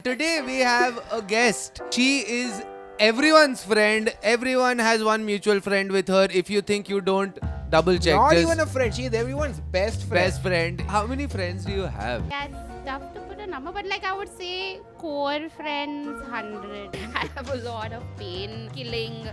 Today we have a guest. She is everyone's friend. Everyone has one mutual friend with her. If you think you don't, double check. Not Just even a friend. She is everyone's best friend. best friend. How many friends do you have? Yeah, it's tough to put a number, but like I would say core friends 100. I have a lot of pain, killing,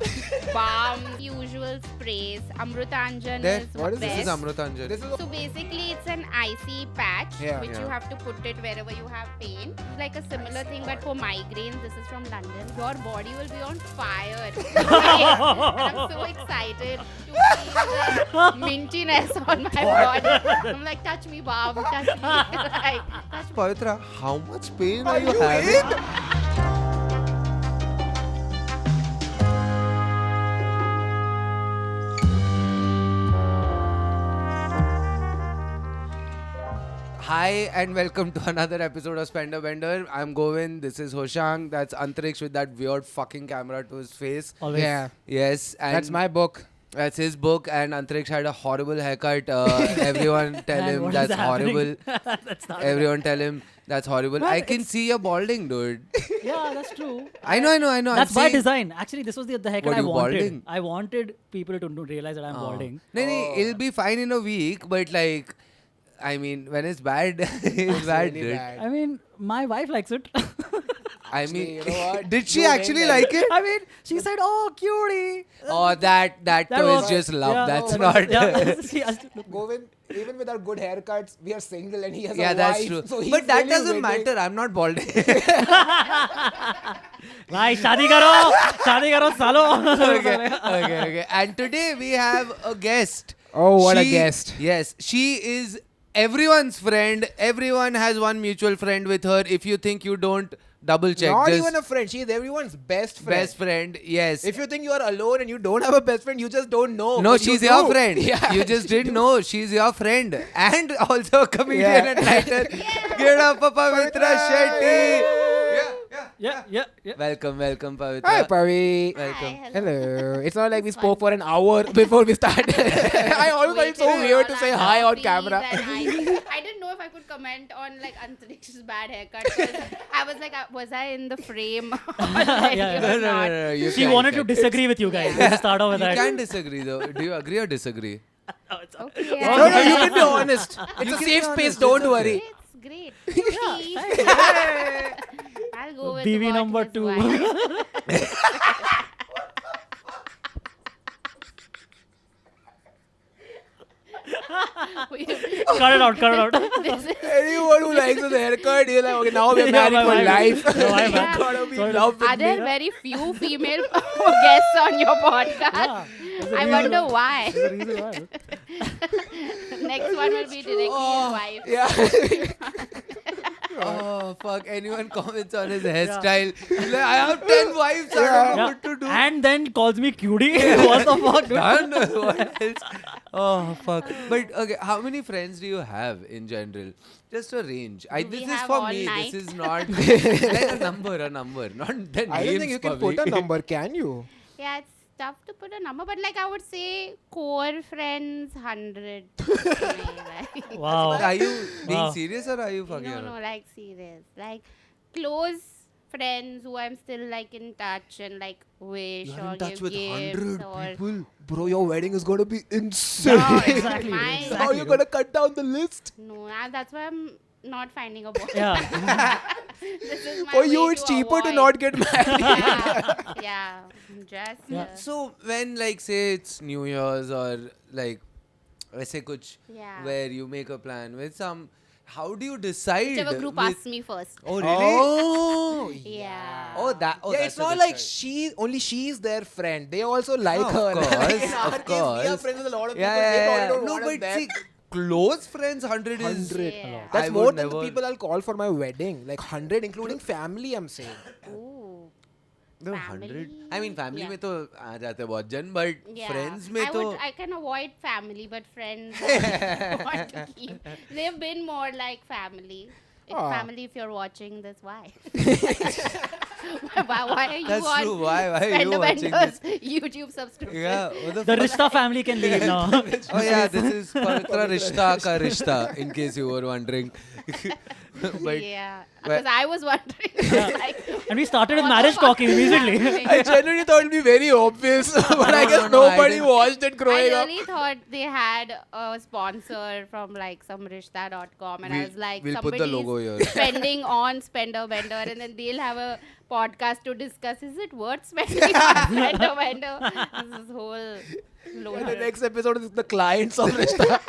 balm, usual sprays. Amrutanjan There. is What is best. This is Amrutanjan. This is So basically, it's an icy patch Yeah. which you have to put it wherever you have pain. Like a similar thing, but for migraines. This is from London. Your body will be on fire. I'm so excited to feel the mintiness on my body. I'm like, touch me, Bob, touch me. Like, touch me. Pavitra, how much pain Are are you you having? Hi and welcome to another episode of Spender Bender. I'm Govind. This is Hoshang. That's Antriksh with that weird fucking camera to his face. Always. Yeah, Yes, and that's my book. That's his book. And Antriksh had a horrible haircut. Everyone tell Man, him what is that's horrible. happening? That's not. Everyone tell him that's horrible. Man, I can it's- see you're balding, dude. Yeah, that's true. I know. That's I'm by saying- design. Actually, this was the haircut What, I you wanted. balding? I wanted people to realize that I'm balding. No, it'll be fine in a week, but like, I mean, when it's bad, it's bad, Really dude. bad. I mean, my wife likes it. I Actually, mean, you know what? did she You make actually that- like it? I mean, she said, "Oh, cutie." Or that That too was- is just love. yeah, That's oh, not. Yeah, she has to look- Govind, even with our good haircuts, we are single and he has Yeah, a that's wife. true. So he's But that really doesn't waiting. matter. I'm not balding. भाई शादी करो सालो. okay. And today we have a guest. Oh, what a guest. Yes, she is everyone's friend. Everyone has one mutual friend with her. If you think you don't, double check. Not Just even a friend. She is everyone's best friend. best friend. Yes. If you think you are alone and you don't have a best friend, you just don't know. No, But you she's your do. friend. Yeah. You just didn't know. She's your friend. And also a comedian Yeah. and writer. Get up, Pavitra Shetty. Yeah. Welcome, Pavitra. Hi, Pavi. Welcome. Hi, Hello. It's not like we It's spoke fun. for an hour before we started. I always find it so Waited weird for to say all hi our on camera. selfies and I didn't know if I could comment on like Antriksh's bad haircut. 'Cause I was like, was I in the frame? Yeah. No. You She can- wanted to disagree with you guys. Let's start off with You that. can disagree though. Do you agree or disagree? Okay, No, no, you can be honest. It's a safe space. Don't worry. It's great. See? I'll go with BV what number is 2. what. Cut it out. This is Anyone who likes his haircut, you're like, okay, now we're married Yeah, for my life. wife. Yeah, my You're wife. gonna be So in love with Are there me. very few female guests on your podcast? Yeah, there's a I reason wonder why. why. There's a reason why. Next one will be directly his wife. Yeah. Oh fuck! Anyone comments on his hairstyle? He's like, I have 10 wives. I don't know Yeah. what to do. And then calls me cutie. What the fuck, dude? Done. What else? Oh fuck! But okay, how many friends do you have in general? Just a range. Do This we is have for all me. night? This is not like a number, not the I don't think names, you can Pavi. put a number, can you? Yeah, it's tough to put a number, but like I would say core friends 100. Wow. Are you being Wow. serious or are you fucking No, around? like serious. Like close friends who I'm still like in touch and like wish You're or in touch give with gifts 100 or people. Bro, your wedding is going to be insane. Yeah, exactly. My- How exactly, you dude. going to cut down the list? no, that's why I'm not finding a boy. Yeah. This is my For way you, it's cheaper to avoid- not get married. yeah, just Yeah. So when like say it's New Year's or like ऐसे कुछ yeah. where you make a plan with some, how do you decide? Whichever group with- asks me first. Oh really? Oh, Yeah. Oh that. Oh, yeah, that's it's a not good like choice. she's their friend. They also like Of her. course, In our of case, we are course. friends with a lot of people. Yeah, They yeah, probably yeah. don't No, want us but back. see, close friends 100 is. 100. Yeah. That's I more would than the never- people I'll call for my wedding. Like 100, including family, I'm saying. Ooh. No, 100. Family? I mean, family Yeah. में तो आ जाते हैं बहुत जन, but Yeah. friends में I तो. I can avoid family, but friends I want to keep. They've been more like family. If Aw. family, if you're watching this, why? why are you That's on true. Why are you Spender watching Bender's this? YouTube subscription? Yeah. What the The fuck? Rishta family can leave now. Oh yeah, this is Pavitra Rishta ka Rishta, in case you were wondering. But yeah, but- because I was wondering. like, And we started with what the marriage fuck talking is immediately. happening? I genuinely thought it'd be very obvious, but I No, guess no, no, I nobody didn't. watched it I growing up. really thought they had a sponsor from like some Rishta.com, and I was like, we'll put the somebody's logo here. spending on Spender Bender, and then they'll have a podcast to discuss, is it worth spending on Spender Bender? This is whole load. And the next episode is the clients of Rishta.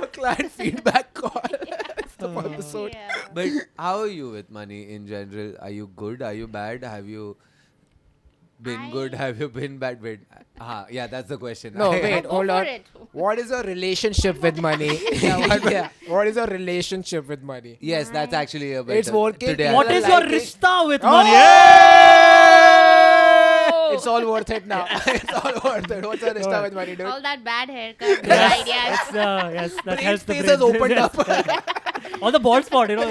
A client feedback call. It's the episode. Yeah. But how are you with money in general? Are you good? Are you bad? Have you been good? Have you been bad? Wait. Yeah, that's the question. No, wait, Go hold for on. it. What is your relationship with money? What is your relationship with money? Yes, that's actually a better. It's working. Today What I- is your Like it. rishta with Oh! money? It's all worth it now. It's all worth it. What's your Rishta with money, dude? All that bad haircut, good ideas. Yes, that Brain helps the space brain. has opened Yes, up. correct. Or the bald spot, you know.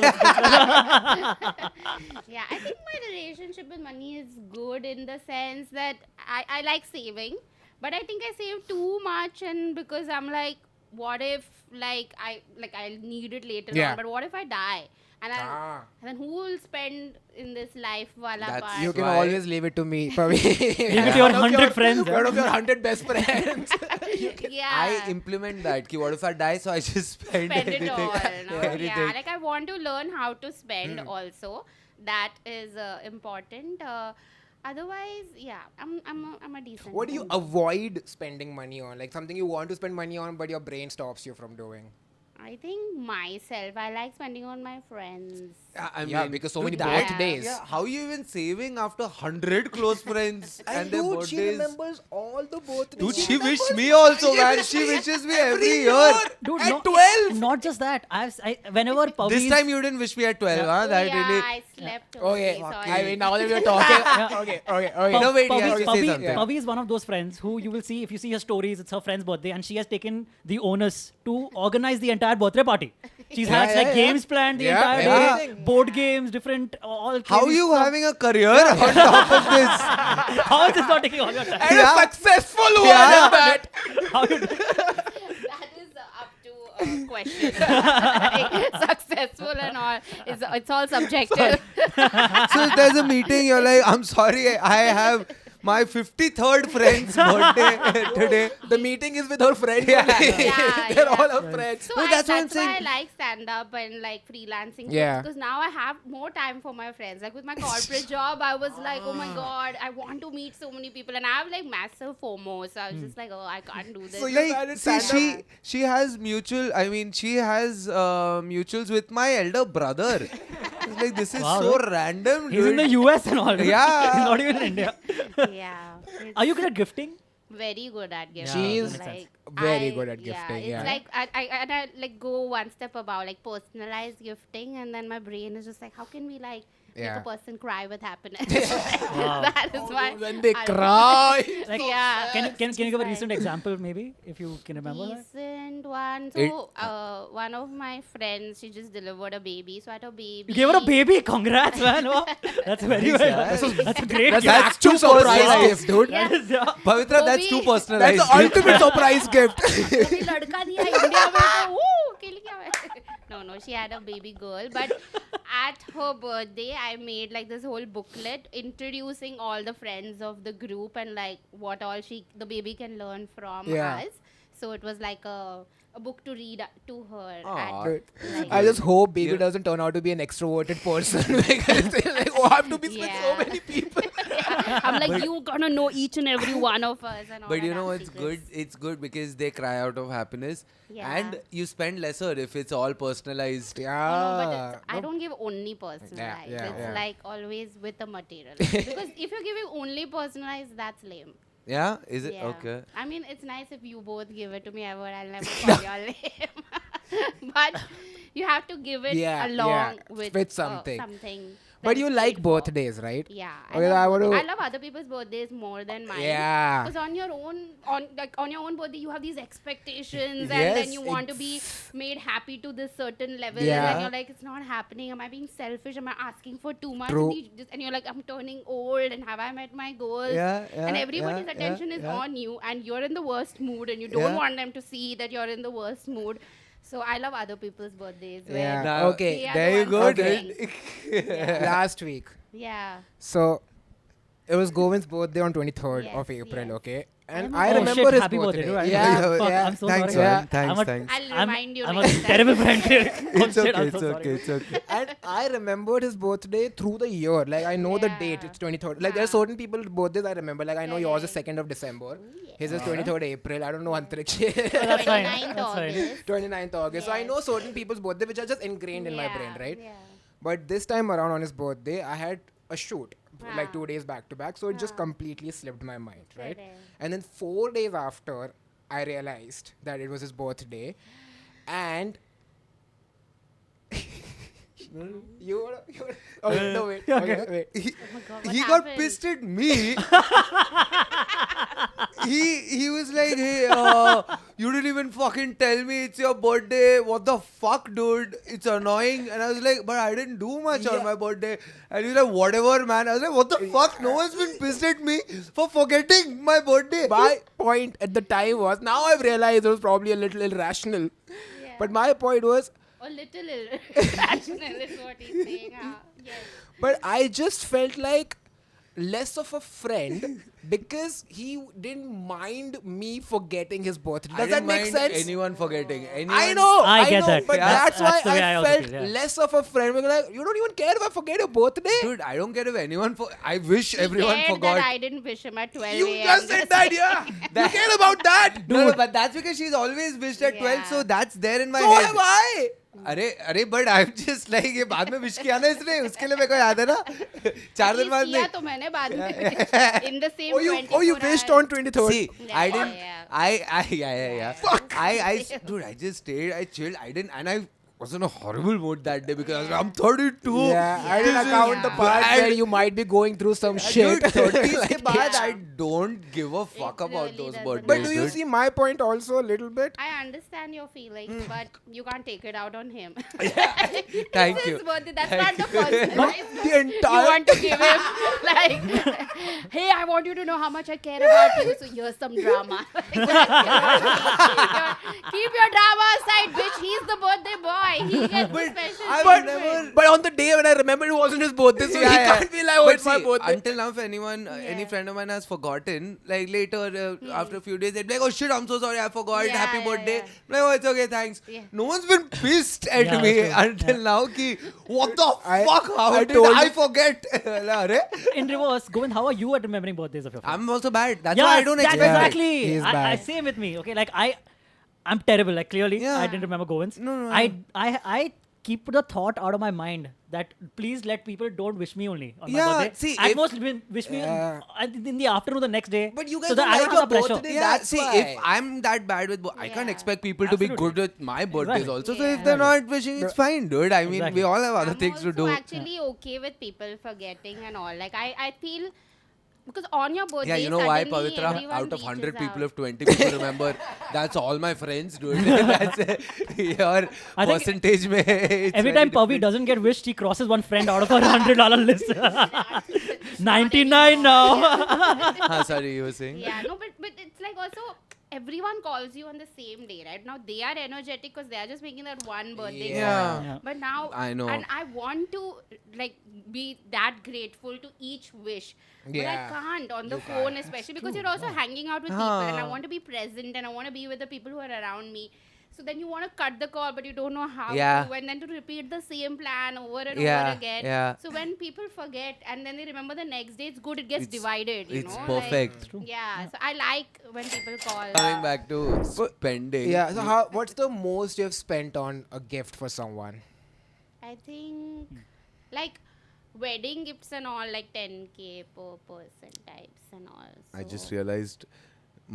Yeah, I think my relationship with money is good in the sense that I like saving, but I think I save too much, and because I'm like, what if I need it later Yeah. on, but what if I die? And Ah. then who will spend in this life wala That's- part? You can Why? always leave it to me, Pavi. Leave it to your 100 friends. One of your 100 best friends. yeah. I implement that. Ki what if I die? So I just spend, spend it everything. all. No? everything. Yeah, like I want to learn how to spend also. That is important. Otherwise, yeah, I'm a decent. What do you person. avoid spending money on? Like something you want to spend money on, but your brain stops you from doing. I think myself. I like spending on my friends. I Yeah, mean, because so dude, many that- birthdays. Yeah, how you even saving after 100 close friends and their dude, she birthdays? remembers all the birthdays. Dude, she wished me also, man. She wishes me every year. Dude, At no- 12. Not just that. Whenever Pavi This time you didn't wish me at 12, huh? That yeah, really. I slept. Okay, Sorry. I mean, now that we're talking. Okay. No, wait, Pavi, yeah, okay, say Pavi, something. Pavi is one of those friends who you will see if you see her stories. It's her friend's birthday, and she has taken the onus to organize the entire birthday party. She's had Yeah, yeah. games planned the Yeah, entire yeah. day, board games, different all. How are crazy you stuff. having a career on top of this? How is this not taking all your time? And Yeah. a successful one Yeah. at that. How you That is up to a question. Like, successful and all. It's all subjective. So if there's a meeting, you're like, I'm sorry, I have my 53rd friend's birthday today. The meeting is with her friends. Yeah. only. Yeah, They're yeah. all her friends. So No, that's that's what I'm why I saying. like stand up and like freelancing. Yeah. Because now I have more time for my friends. Like with my corporate job, I was like, oh my god, I want to meet so many people, and I have like massive FOMO. So I was just like, oh, I can't do this. So you Like, started see, stand-up. she has she has mutuals with my elder brother. It's like, this is Wow, so dude. random, He's in the dude. US and all. dude. Yeah. He's not even in India. yeah. It's Are you good at gifting? very good at gifting? She's like, very good at gifting, yeah. It's like I like go one step above, like personalized gifting, and then my brain is just like, how can we like Yeah. make a person cry with happiness? Wow. That is why. When they I- cry. Like, Yeah. Can you give a Right. recent example, maybe, if you can remember that? Recent one. It- So, one of my friends, she just delivered a baby. So I had a baby. You gave her a baby. Congrats, man. Wow. That's very Nice, well. yeah. That's a great That's gift. an actual too surprise personalized. gift, dude. Yeah. That is, yeah. Pavitra, that's Bobby. too That's personalized. the ultimate surprise gift. कभी लड़का दिया India में तो वो अकेले क्या है? No, she had a baby girl, but at her birthday I made like this whole booklet introducing all the friends of the group and like what all the baby can learn from Yeah. us. So it was like a book to read to her. Aw. Good. Like- I just hope baby You- doesn't turn out to be an extroverted person. Because they're like, oh, I have to be with so Yeah. many people. I'm like, you gonna know each and every one of us and all But you that know are what's good? secrets. It's good because they cry out of happiness. Yeah. And you spend lesser if it's all personalized. No, but Yeah. I don't give only personalized. yeah, it's yeah. like always with the material. Because if you're giving only personalized, that's lame. Yeah? Is it? Yeah. Okay. I mean, it's nice if you both give it to me ever. I'll never call you lame. But you have to give it Yeah, along yeah, with something. something. But that you is like paid for. birthdays, right? Yeah, Okay, I love, wanna- I love other people's birthdays more than mine. Yeah. Because on your own, on your own birthday, you have these expectations, and Yes, then you want to be made happy to this certain level, and Yeah. then you're like, it's not happening. Am I being selfish? Am I asking for too much? True. And you're like, I'm turning old, and have I met my goals? Yeah, and yeah, everybody's yeah, attention yeah, is yeah. on you, and you're in the worst mood, and you don't Yeah. want them to see that you're in the worst mood. So I love other people's birthdays. Yeah. Where Now- Okay. they are There the you ones go, who dude. think. Last week. Yeah. So it was Govind's birthday on 23rd Yes, of April, yes. okay? And Oh, I shit, remember his happy birthday, birthday. right? Yeah, Fuck, yeah. I'm so Thanks, sorry. man. I'm a- Thanks. I'll remind you I'm a next time. terrible friend. Oh, It's shit, okay. I'm It's so okay. sorry. It's okay. And I remembered his birthday through the year. Like I know the Yeah. date. It's 23rd. Like there are Huh. certain people's birthdays I remember. Like I know yours is 2nd of December. His is 23rd April. I don't know Antriksh. Oh, that's fine. 29th That's fine. August. 29th August. So I Yes. know certain people's birthday which are just ingrained in my Yeah, brain, right? Yeah. But this time around on his birthday, I had a shoot like Ah. 2 days back to back. So it just Ah. completely slipped my mind, right? Correct. And then 4 days after, I realized that it was his birthday, and oh no wait, wait. He, Oh my God, what he got happened? pissed at me. he was like, hey, you didn't even fucking tell me it's your birthday. What the fuck, dude? It's annoying. And I was like, but I didn't do much on Yeah. my birthday. And he was like, whatever, man. I was like, what the fuck? No one's been pissed at me for forgetting my birthday. My point at the time was, now I've realized it was probably a little irrational, Yeah. but my point was, A little irrational is what he's saying. Huh? Yes. but I just felt like less of a friend because he didn't mind me forgetting his birthday. I Does that didn't make mind sense? anyone forgetting. I know, I get know, that. but Yeah. that's why That's the way I I also felt feel, yeah. less of a friend. We're like, you don't even care if I forget your birthday. Dude, I don't care if anyone I wish He everyone cared forgot. that I didn't wish him at 12 You a.m. just said that, yeah. You care about that. No, but that's because she's always wished at 12, so Yeah. that's there in my So head. am I. अरे but I'm just like ये बाद में wish किया ना इसने उसके लिए मेरे को याद है ना 4 दिन बाद किया नहीं तो मैंने बाद में in the same Oh, you 24 wished hours. on 23rd. see Yeah, I didn't yeah. yeah Fuck. dude I just stayed I chilled I didn't and I was in a horrible mood that day because I was like, I'm 32 Yeah, I didn't This is account the part bad. where you might be going through some shit. Dude, 30 Like, के बाद yeah. I don't give a fuck about really those doesn't. birthdays but do you dude. see my point also a little bit? I understand your feelings, but you can't take it out on him. Thank It's you. his birthday. That's Thank not the personalized The gift you entire want to give him. Like, hey, I want you to know how much I care about you, so here's some drama. Keep your drama aside, bitch. He's the birthday boy. He gets the special I've treatment. But on the day when I remember it wasn't his birthday, so he can't be like, oh, But it's my see, birthday. Until now, if anyone, any Yeah. friend of mine has forgotten, like later, after a few days, they'd be like, oh shit, I'm so sorry, I forgot, Yeah, happy yeah, birthday. yeah. I'm like, oh, it's okay, thanks. Yeah. No one's been pissed at Yeah, me that's true. until now, ki, what the I- fuck, how I did told I you- forget? Arre, In reverse, Govind, how are you at remembering birthdays of your friends? I'm also bad. That's why I don't that's expect it. exactly. He is I bad. same with me. Okay, like I'm terrible. Like clearly, Yeah. I didn't remember Govind's. No, I keep the thought out of my mind that please let people don't wish me only on Yeah, my birthday. see, At if- most wish me Yeah. in the afternoon the next day. But you guys so that don't I like don't your have the pressure. birthday. Yeah, That's see, why. if I'm that bad with, I can't Yeah. expect people to be Absolutely. good with my birthdays Exactly. also. So Yeah. if they're not wishing, it's fine, dude. I mean, Exactly. we all have other I'm things to also do. actually okay with people forgetting and all. Like I feel because on your birthday, Yeah, you know why, suddenly Pavitra? everyone Out of reaches 100 people, out. if 20 people remember, that's all my friends, dude. That's your I think percentage. Mein, it's Every very time Pavi different. doesn't get wished, he crosses one friend out of our $100 list. 99 now. Sorry, you were saying? Yeah, no, but it's like also everyone calls you on the same day, right? Now they are energetic because they are just making that one birthday. Yeah. call. Yeah. But now I know. and I want to like be that grateful to each wish. But I Yeah. can't on the You phone, can't. especially because you're also hanging out with people and I Huh. want to be present and I want to be with the people who are around me. So then you want to cut the call, but you don't know how Yeah. to, and then to repeat the same plan over and Yeah, over again. yeah. So when people forget and then they remember the next day, it's good. It gets divided. You It's know, perfect. Like, yeah. So I like when people call. Coming back to spending. Yeah, so what's the most you've spent on a gift for someone? I think like wedding gifts and all, like 10K per person types and all. I So- just realized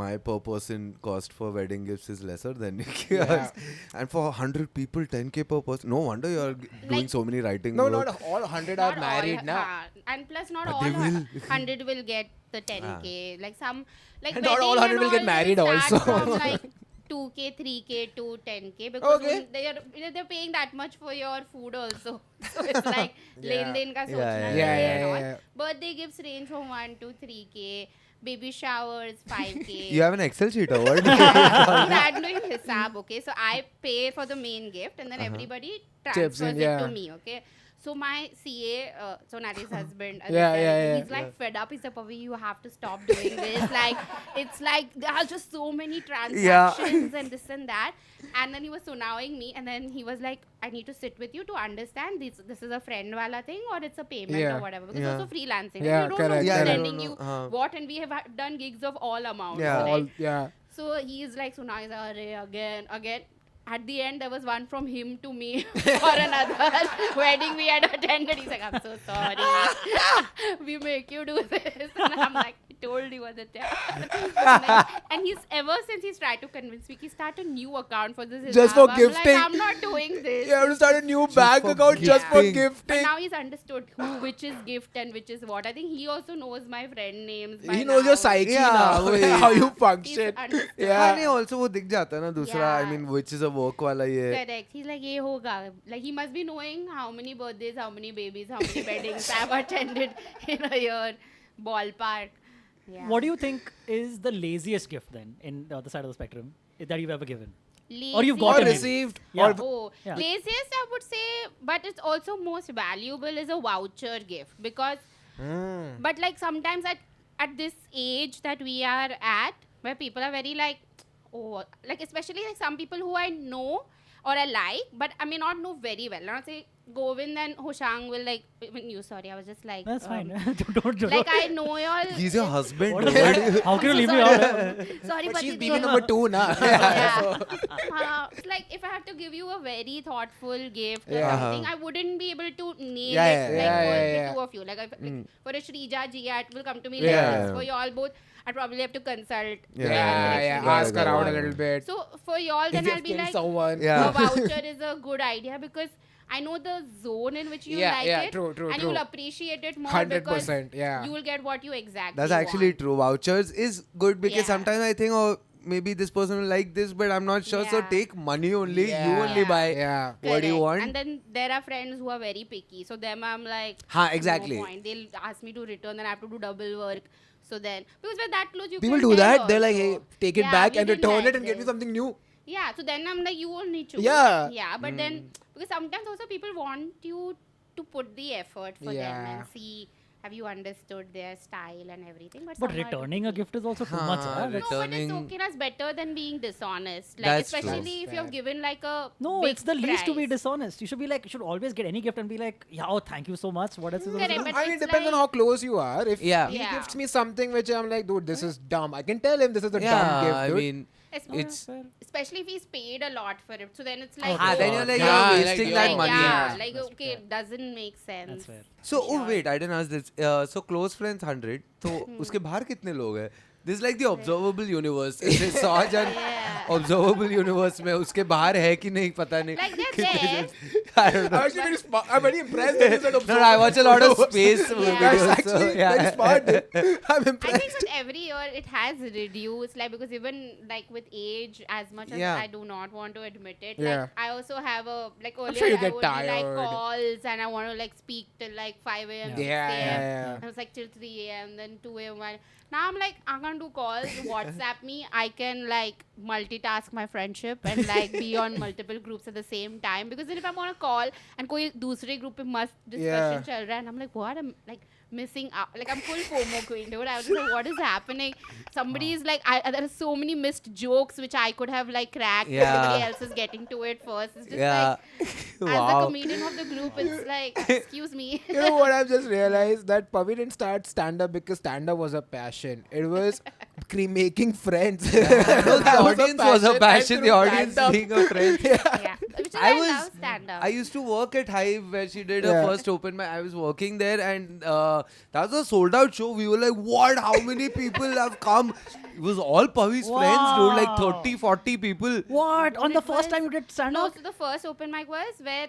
my per person cost for wedding gifts is lesser than yours. Yeah. And for 100 people, 10K per person. No wonder you're doing Like- so many writing No, work. not all 100 Not are married all, now. And plus, not But all they will. 100 will get the 10K. Like some, like And not all wedding 100 and will get all married start also. From like 2K, 3K to 10K because Okay. they're paying that much for your food also. So it's like Yeah. len-den ka Yeah, sochna yeah, chahiye yeah, and all. yeah. Birthday gifts range from 1 to 3K. baby showers, 5K. You have an Excel sheet or what? I'm doing hisab, okay? So I pay for the main gift and then everybody Chips transfers in, it yeah. to me, okay? So my CA, Sonali's husband, Yeah. he's like fed up. He's like, Pavi, you have to stop doing this. Like, it's like there are just so many transactions and this and that. And then he was sonawing me, and then he was like, I need to sit with you to understand this is a friend wala thing or it's a payment Yeah. or whatever. Because Yeah. it's also freelancing. Yeah, you don't correct, know who's correct. sending Yeah, I you don't know. what, and we have done gigs of all amounts. Yeah. Right? Yeah. So he's like, so now he's like, again. At the end, there was one from him to me for another wedding we had attended. He's like, I'm so sorry. We make you do this. And I'm like, I told you, Aditya. And he's ever since he's tried to convince me, he start a new account for this. Just Hisab. for I'm gifting. Like, I'm not doing this. You have to start a new bank for account just for gifting. But gifting. now he's understood which is gift and which is what. I think he also knows my friend names. by He knows your now. psyche Yeah, now, wait. how you He's function. understood. Yeah. नहीं also वो दिख जाता है ना दूसरा I Yeah. mean which is a work वाला ये Correct. He's like, ye hoga. Like, he must be knowing how many birthdays, how many babies, how many weddings I've attended in a year. Ballpark. Yeah. What do you think is the laziest gift then in the other side of the spectrum that you've ever given? Or you've Lazy- gotten Or maybe. received. Yeah. Or Oh, Yeah. laziest I would say, but it's also most valuable is a voucher gift because, but like sometimes at this age that we are at, where people are very like, oh, like especially like some people who I know or I like, but I may not know very well. Not say Govind and Hoshang will like, even you, sorry, I was just like, That's fine. don't. like I know y'all. he's your husband What dude. is How can you leave me out? Sorry, but she's Pati baby Dev. number 2 now. Yeah. It's like if I have to give you a very thoughtful gift or Yeah. something, I wouldn't be able to nail Yeah, it yeah, like yeah, for yeah, the yeah. two of you. Like, like for a Shrija ji, it will come to me Yeah. like this. Yeah. For y'all both, I'd probably have to consult. Yeah. Yeah. Got Ask it, got around it. a little bit. So for y'all, then If I'll you've be killed like, someone. Yeah. a voucher is a good idea because I know the zone in which you Yeah, like yeah, it, true, and true. you'll appreciate it more 100%, because yeah. you will get what you exactly That's actually want. true. Vouchers is good because Yeah. sometimes I think, oh, maybe this person will like this, but I'm not sure. So Yeah. take money only. You Yeah. only buy Yeah. what do you Correct. want. And then there are friends who are very picky. So them I'm like, Ha, exactly. no point. They'll ask me to return, then I have to do double work. So then, because we're that close, you People can do tell that. They're like, hey, also. take it Yeah, back we and didn't return like it and get me this. something new. Yeah, so then I'm like, you only choose. Yeah. Yeah, but then, because sometimes also people want you to put the effort for them Yeah. and see, have you understood their style and everything. But But some are returning a picky. gift is also too Huh, much. Huh? No, but it's returning- okay. That's better than being dishonest. Like, That's true. especially if you've That's given like a No, big it's the least to be price. dishonest. You should be like, you should always get any gift and be like, yeah, oh, thank you so much. What else is Correct, there? but I mean, it it's depends on like- how close you are. If Yeah. he Yeah. gifts me something which I'm like, dude, this is dumb. I can tell him this is a dumb Yeah, gift, I dude. mean, Es- it's. especially if he's paid a lot for it. So then it's like, Ah, then you're like, Yeah, you're like wasting you're- that like, money. yeah, like That's okay, fair. it doesn't make sense. That's fair. So, oh Sure. wait, I didn't ask this. So close friends 100. तो उसके बाहर कितने लोग हैं? This is like the observable universe. ऐसे 100 जन Yeah. observable universe में उसके बाहर है कि नहीं पता नहीं. Like they're कितने there. जन- I don't know. I'm actually very smart. I'm very impressed that you said No, I watch a lot of space Yeah. videos. That's so, actually yeah. very smart. dude. I'm I think impressed. that every year it has reduced, like because even like with age, as much as Yeah. I do not want to admit it, Yeah. like I also have a like earlier sure you I get would be like tired. calls and I want to like speak till like 5 a.m. Yeah. 6 Yeah, a.m. yeah, yeah. I was like till 3 a.m. then 2 a.m. Now I'm like I can't do calls. WhatsApp me. I can like multitask my friendship and like be on multiple groups at the same time because then if I'm on a call and कोई दूसरे group पे मस्त discussion चल रहा है and I'm like what I'm like missing out. Like I'm full FOMO queen, dude. I was just like, what is happening? Somebody is like, there are so many missed jokes which I could have like cracked. Yeah. Somebody else is getting to it first. It's just Yeah. like, as the Wow. comedian of the group, it's like, excuse me. You know what I've just realized? That Pavi didn't start stand-up because stand-up was a passion. It was making friends. No, the audience was a passion. and The through audience stand-up- being a friend. Yeah. Which is I why I was- love stand-up. I used to work at Hive where she did her Yeah. first open mic. I was working there and that was a sold out show. We were like, what? How many people have come? It was all Pavi's friends, dude. Like Wow. 30, 40 people. What? On It the first was- time you did stand No, up? so the first open mic was where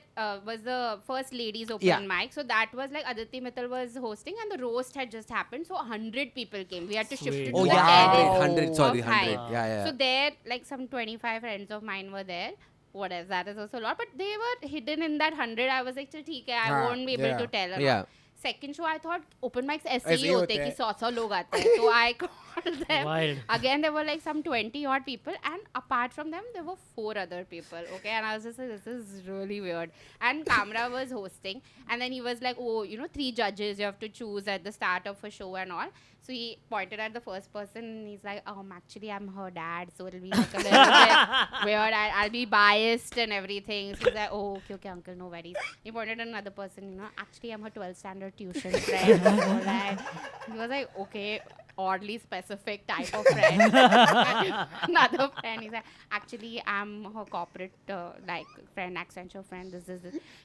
was the first ladies open Yeah. mic. So that was like Aditi Mittal was hosting and the roast had just happened. So 100 people came. We had to shift Sweet. it Oh, to yeah. the terrace 100. Sorry, of 100. Hive. Yeah, yeah. So there, like some 25 friends of mine were there. Whatever, that is also a lot. But they were hidden in that 100. I was like, "Chal, theek hai, I Ah, won't be able yeah. to tell her. Yeah. second show I thought open mics ऐसे ही ऐसे ही होते होते कि हैं. 100 लोग आते हैं. So I called them. Wild. Again there were like some 20 odd people, and apart from them there were 4 other people. Okay, and I was just like, this is really weird. And Kamra was hosting, and then he was like, oh, you know, 3 judges you have to choose at the start of a show and all. So he pointed at the first person and he's like, actually I'm her dad, so it'll be like a little bit weird. I'll be biased and everything. So he's like, oh, okay, uncle, no worries. He pointed at another person, you know, actually I'm her 12th standard tuition friend. So like, he was like, okay, oddly specific type of friend. Another friend, he's like, actually I'm her corporate like friend, Accenture friend, this.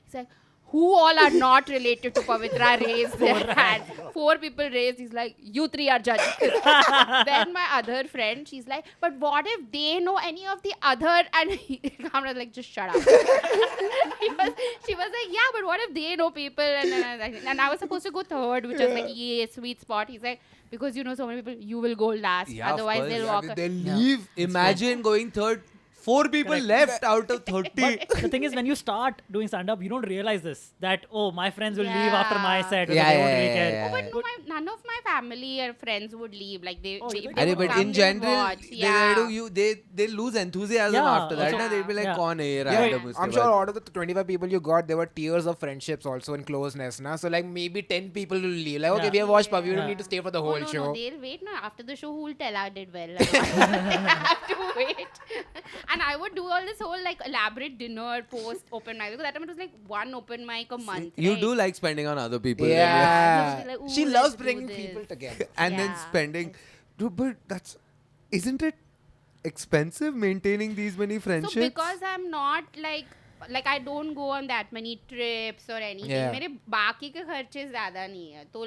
He's like, who all are not related to Pavitra raised their hand. 4 people raised. He's like, you 3 are judges. Then my other friend, she's like, but what if they know any of the other? And Kamra's like, just shut up. She was like, yeah, but what if they know people? And I was supposed to go third, which was like, yeah, sweet spot. He's like, because you know so many people, you will go last. Yeah, of Otherwise, course. they'll Yeah, walk. they'll leave. Imagine going third. 4 people left out of 30. The thing is, when you start doing stand-up, you don't realize this. That, oh, my friends will leave after my set. Or Yeah, they won't yeah, really yeah, care. yeah. Oh, but no, none of my family or friends would leave. Like they Oh, they really? would Arey, but come, in they would general, watch. they lose enthusiasm Yeah, after that. also- Na? They'll be like, Yeah. कौन है ये Yeah, random उसके I'm sure बाद? out of the 25 people you got, there were tiers of friendships also in closeness. Na? So like maybe 10 people will leave. Like, okay, Yeah. we have watched Pavi, we don't Yeah. need to stay for the Oh, whole no, show. no, they'll wait. No, after the show, who will tell I did well? They have to wait. And I would do all this whole like elaborate dinner post open mic, because that time it was like one open mic a month. You right? do like spending on other people. Yeah. Like, ooh, She let's loves do bringing this. people together. And then Yeah. spending. Dude, but isn't it expensive maintaining these many friendships? So because I'm not like I don't go on that many trips or anything. Yeah. मेरे बाकी के खर्चे ज़्यादा नहीं है. तो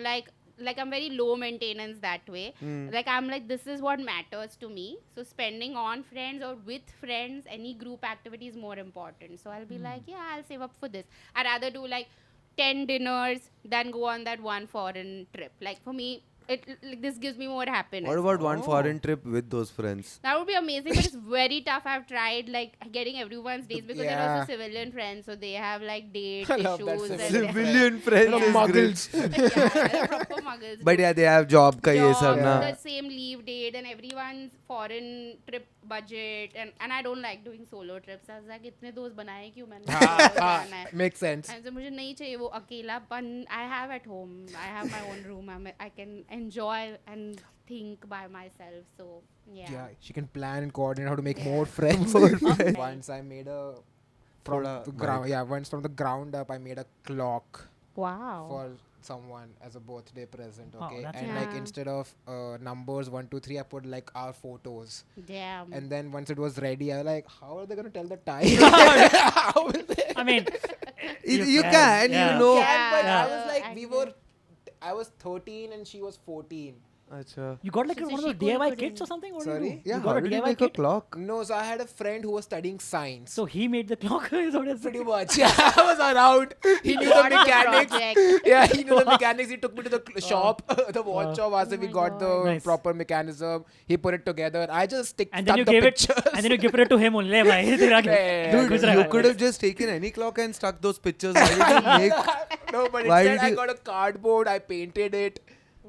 like I'm very low maintenance that way. Like I'm like, this is what matters to me. So spending on friends or with friends, any group activity is more important. So I'll be like, yeah, I'll save up for this. I'd rather do like 10 dinners than go on that one foreign trip. Like for me, this gives me more happiness. What about one foreign trip with those friends? That would be amazing, but it's very tough. I've tried like getting everyone's dates because they're Yeah. also civilian friends, so they have like date I love that issues. and Civilian friends Yeah. is Muggles. great. yeah, proper muggles. But yeah, they have job ka ye sab Job, na. the same leave date, and everyone's foreign trip budget, and I don't like doing solo trips. I was like, इतने दोस्त बनाए क्यों मैंने? जाना है. Makes sense. And so मुझे नहीं चाहिए वो अकेलापन. I have at home. I have my own room. I can enjoy and think by myself. So Yeah, she can plan and coordinate how to make more friends. Once I made from Thoda the ground. Yeah, once from the ground up, I made a clock Wow. for someone as a birthday present. Oh, Okay, that's and nice. like instead of numbers 1, 2, 3, I put like our photos. Damn. And then once it was ready, I was like, how are they gonna tell the time? How will they? I mean, You can, yeah. you know. Yeah, but Yeah. I was like, I I was 13 and she was 14. Acha. you got like So one of she those DIY couldn't- kits or something? What did Sorry? you do? Yeah, You how got a did you DIY make a kit? clock? No, so I had a friend who was studying science. So he made the clock. Is what it is. Pretty much. Yeah, I was around. He knew the Got the mechanics. project. Yeah, he knew the mechanics. He took me to the shop, the watch shop. After Oh we my got the God. Nice. proper mechanism, he put it together. I just And then you stuck the gave it. pictures. And then you gifted it to him only. Bhai, तेरा क्या? Yeah, Dude, कुछ रहा you है। could have just taken any clock and stuck those pictures. Why did you make? No, but Why instead did I you- got a cardboard. I painted it.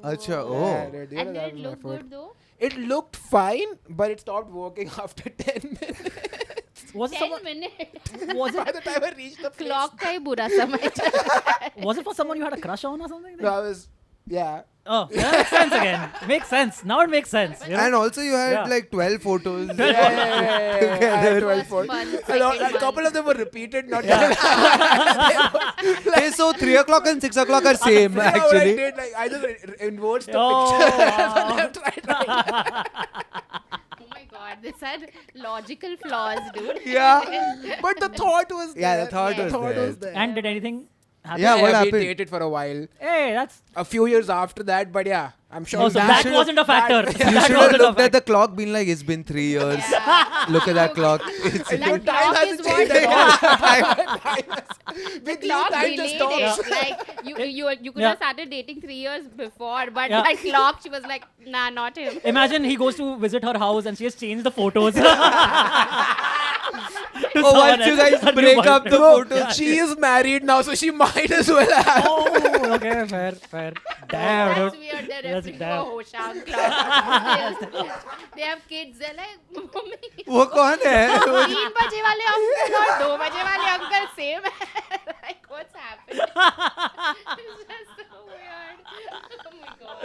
Acha, Yeah, oh. dude, you know, And that did it was my look effort. good though? It looked fine, but it stopped working after 10 minutes. Was it 10 someone? minutes. Was By it? the time I reached the place, Clock का ही बुरा समय चला. Was it for someone you had a crush on or something? no, I was, yeah. Oh, yeah, makes sense again. Makes sense. Now it makes sense. You know? And also you had Yeah. like 12 photos. I had 12 First photos. month, And a second couple month. of them were repeated, not Hey, so 3 o'clock and 6 o'clock are same What I actually. did, like, I just inverted the Oh, picture. wow. left, right. Oh my god, this had logical flaws, dude. Yeah. But the thought was Yeah, there. the thought was there. was there. And did anything happen? Yeah, what we happened? dated for a while. Hey, that's. A few years after that, but yeah, I'm sure Oh, so that wasn't a factor. You That should have wasn't a looked at factor. the clock, been like, it's been 3 years. Yeah. Look at that clock. It's That Time clock hasn't is changed what at all. the clock time just delayed stops. it. Like you could Yeah. have started dating 3 years before, but Yeah. that clock, she was like, nah, not him. Imagine he goes to visit her house and she has changed the photos. Oh, once you guys break up the photos. She is married now, so she might as well have. Oh, Okay, fair. Damn, That's dude. weird. They're That's referring to damn. a Hoshang club. They have kids. They're like, Mommy, वो कौन है? 3 baje wale uncle और 2 baje wale uncle same hai. Like, what's happening? It's just so weird. Oh my god.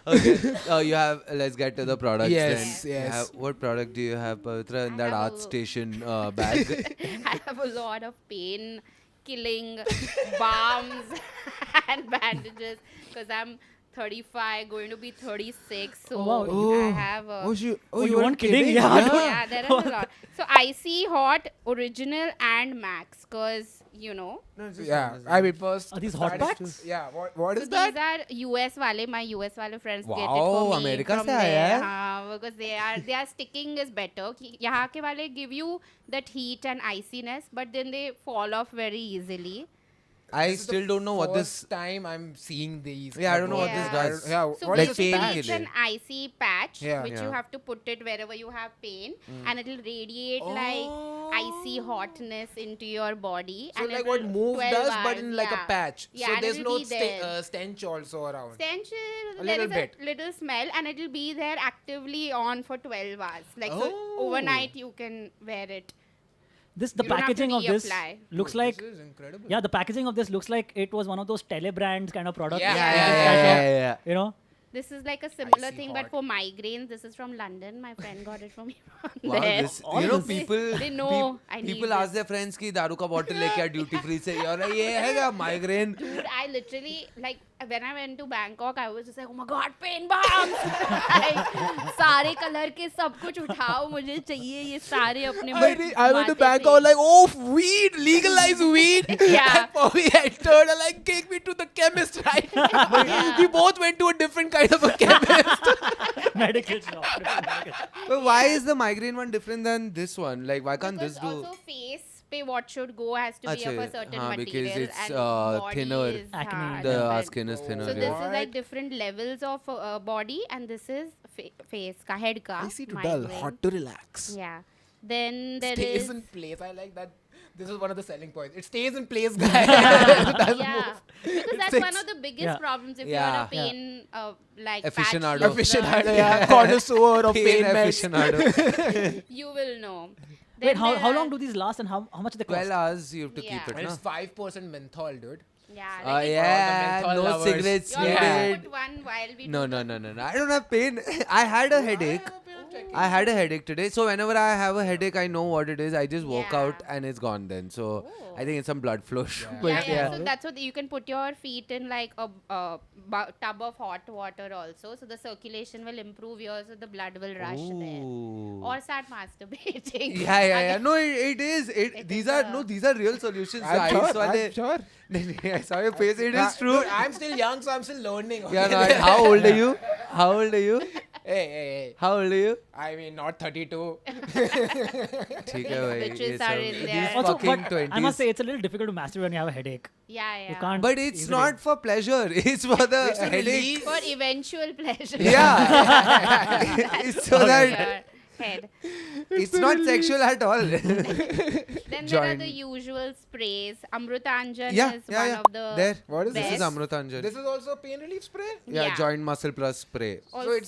Okay, you have. Let's get to the products. Yes, then. yes. You have, what product do you have, Pavitra, in I that have art a- station bag? I have a lot of pain killing balms and bandages because I'm 35, going to be 36. So Oh, wow. I have a. you you weren't kidding? kidding? Yeah. Yeah, there are a lot. So Icy Hot, Original, and Max, because you know. Yeah, I mean first. Are these hot that is- packs? Yeah, what So is that? these are US wale. My US wale friends get it Wow, for me America from se aaya there. hai? हाँ, because they are sticking is better. कि यहाँ के वाले give you that heat and iciness, but then they fall off very easily. I This is the still don't know what this. first time I'm seeing these. Yeah, I don't know what this I don't- does. Yeah, So what Like is basically, pain it's killer. an icy patch Yeah. which you Yeah. have to put it wherever you have pain, and it'll radiate like icy hotness into your body. So and like it what will Move 12 does, hours, but in like a yeah. patch. Yeah, so and there's it'll no be there. stench also around. Stench, A there little is bit. a little smell, and it'll be there actively on for 12 hours. Like so, Oh. overnight you can wear it. The You don't have to packaging of this reapply. looks Dude, like. this is incredible. Yeah, the packaging of this looks like it was one of those telebrands kind of product. Yeah, yeah, This yeah, kind of, yeah. You know, This is like a similar Icy thing, hot. but for migraines. This is from London. My friend got it from me. Wow, there. this, All you know, this- people. They know I need people this. ask their friends कि दारू का bottle लेके आ duty free से यार ये है क्या migraine? Dude, I literally, like, when I went to Bangkok, I was just like, oh my god, pain bombs! like, सारे कलर के सब कुछ उठाओ, मुझे चाहिए ये सारे अपने I went to माथे Bangkok पे. like, oh, weed, legalize weed. Yeah. And Bobby entered and like, take me to the chemist right now. Yeah. We both went to a different kind of a chemist. medical shop. Medical shop. But why is the migraine one different than this one? Like, why can't Because this do? also face पे what should go has to be of a Achha, certain हाँ, material, because it's, and body thinner. is, Acne. हाँ, The different. skin is thinner. So this yeah. is like different levels of body, and this is face ka, head ka. Easy to dull, migraine. hot to relax. Yeah. Then there Stays is. in place. I like that. This is one of the selling points. It stays in place, guys. Yeah, because that's one of the biggest Yeah. problems if Yeah. you're a pain like Aficionado. patch Aficionado, user, yeah. Connoisseur of Pain pain meds. aficionado. you will know. Wait, Then how there long are- do these last and how much do they cost? 12 hours you have to Yeah. keep it, And na? it's 5% menthol, dude. Yeah, Oh like yeah, menthol no lovers. cigarettes You're Yeah. gonna needed. put one while we No, do no, the- no, no, no. I don't have pain. I had a headache. I had a headache today. So whenever I have a headache, I know what it is. I just walk out Yeah. and it's gone then. So Oh. I think it's some blood flow. Yeah. But Yeah, yeah. yeah. So that's what you can put your feet in like a tub of hot water also. So the circulation will improve yours, so the blood will rush there. Ooh. Or start masturbating. Yeah. No, it is. It These is are a- no, these are real solutions. I'm Ice sure. wale- I'm sure. I saw your face. It is true. Dude, I'm still young, so I'm still learning. Yeah, okay? no, how old are you? How old are you? Hey. How old are you? I mean, not 32. ठीक है भाई, Bitches ये are सब- in these there. Also, fucking but I must 20s. say it's a little difficult to masturbate when you have a headache. Yeah. You can't. But it's easily. not for pleasure. It's for the It's to headache. release. For eventual pleasure. Yeah. It's so Your that head. it's not sexual at all. Then there are Joint. the usual sprays. Amrutanjan Yeah, is yeah, one yeah. of the There. What is This best. is Amrutanjan. This is also pain relief spray. Yeah, Yeah. joint muscle plus spray. Also-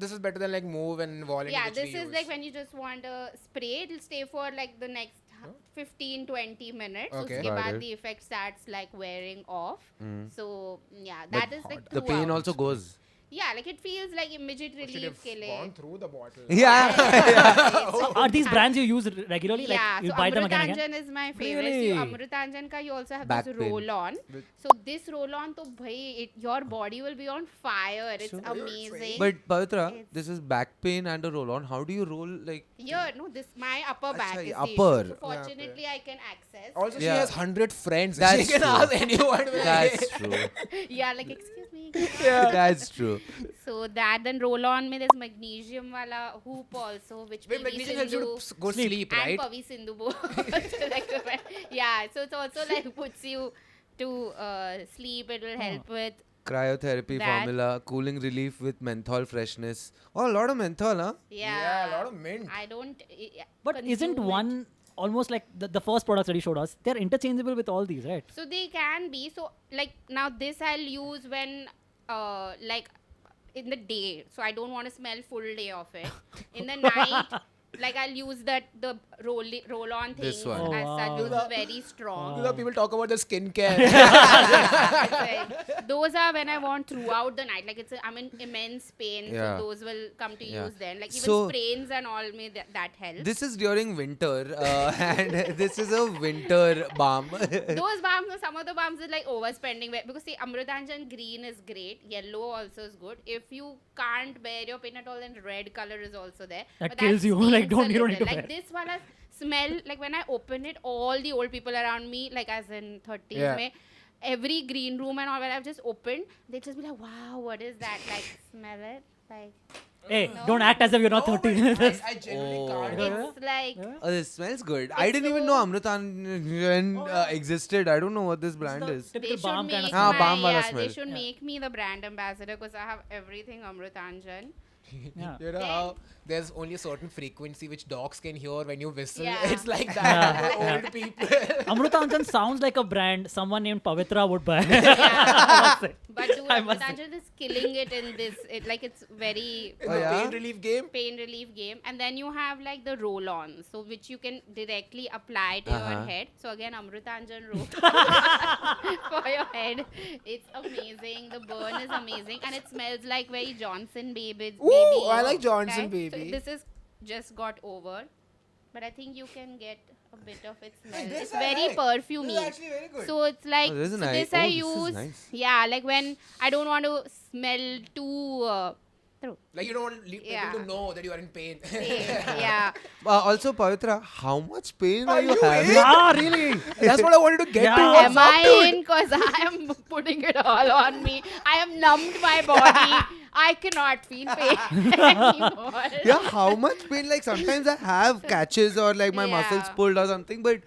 This is better than like Move and Volunteer. Yeah, which this we is use. like when you just want a spray, it'll stay for like the next 15-20 minutes. Okay. Uske Got baad it. the effect starts like wearing off. Mm. So yeah, But that is like the pain throughout. also goes. Yeah, like it feels like immediate Should relief have ke gone liye. through the bottle. Yeah. Are these brands you use regularly? Like Yeah, you so buy them again and again? Amrutanjan is my favorite. Really? So Amrutanjan ka you also have Back this pain. roll-on. With- So this roll-on, to bhai, your body will be on fire. It's amazing. But Pavitra, It's- this is back pain and a roll on. How do you roll like Here, no, this my upper back Acha, is upper. the issue. So fortunately, I can access. Also, she Yeah. has 100 friends. That's she can true. ask anyone. that's true. Yeah, like excuse me. That's true. So that then roll on me there's magnesium wala hoop also which Wait, PV magnesium helps you Sindhu to go sleep, and right? Pavi Sindhu both recommend. Yeah, so it's also like puts you to sleep. It will help with. Cryotherapy That- formula, cooling relief with menthol freshness. Oh, a lot of menthol, huh? Yeah, Yeah, a lot of mint. I don't. But isn't consume it. one almost like the first products that you showed us. They're interchangeable with all these, right? So they can be. So like now this I'll use when like in the day. So I don't want to smell full day of it. In the night, like I'll use the roll-on things This one. Oh, as such. wow. Those are very strong. You know, people talk about the skincare. Right. Those are when I want throughout the night. Like I'm in immense pain, Yeah. so those will come to Yeah. use then. Like even So- sprains and all may that helps. This is during winter, and this is a winter balm. Those balms, some of the balms is like overspending because see, Amrutanjan green is great, yellow also is good. If you can't bear your pain at all, then red color is also there. That But kills you, stings like, a you don't need little. to Like wear. this one has smell, like when I open it, all the old people around me, like as in 30s, Yeah. mein, every green room and all, when I've just opened, they just be like, wow, what is that? Like, smell it? Like, Hey, No. don't act as if you're not 30. I genuinely Oh. can't. it's like, Oh, this smells good. I It's didn't even so- know Amrutanjan existed. I don't know what this brand is. they Typical should balm kind make of Ah, my, balm wala yeah, smell. they should make me the brand ambassador because I have everything Amrutanjan. Yeah. You know how there's only a certain frequency which dogs can hear when you whistle. Yeah. It's like that for Yeah. old people. Amrutanjan sounds like a brand someone named Pavitra would buy. But dude, I must say. Amrutanjan is killing it in this. Like it's very In Oh, the yeah? pain relief game. pain relief game, and then you have like the roll-on, so which you can directly apply to your head. So again, Amrutanjan roll for your head. It's amazing. The burn is amazing, and it smells like very Johnson baby. Ooh, I like Johnson So baby. this is just got over, but I think you can get a bit of its smell. this It's I very like. perfumey. This is actually very good. So it's like Oh, this is so nice. this I Oh, this is use. nice. Yeah, like when I don't want to smell too. Like you don't want people Yeah. to know that you are in pain. Yeah. Also, Pavitra, how much pain are you you having? in? Ah, really? That's what I wanted to get Yeah. to. Am What's up, I dude? in? Because I am putting it all on me. I have numbed my body. I cannot feel pain anymore. Yeah, how much pain? Like sometimes I have catches or like my muscles Yeah. pulled or something, but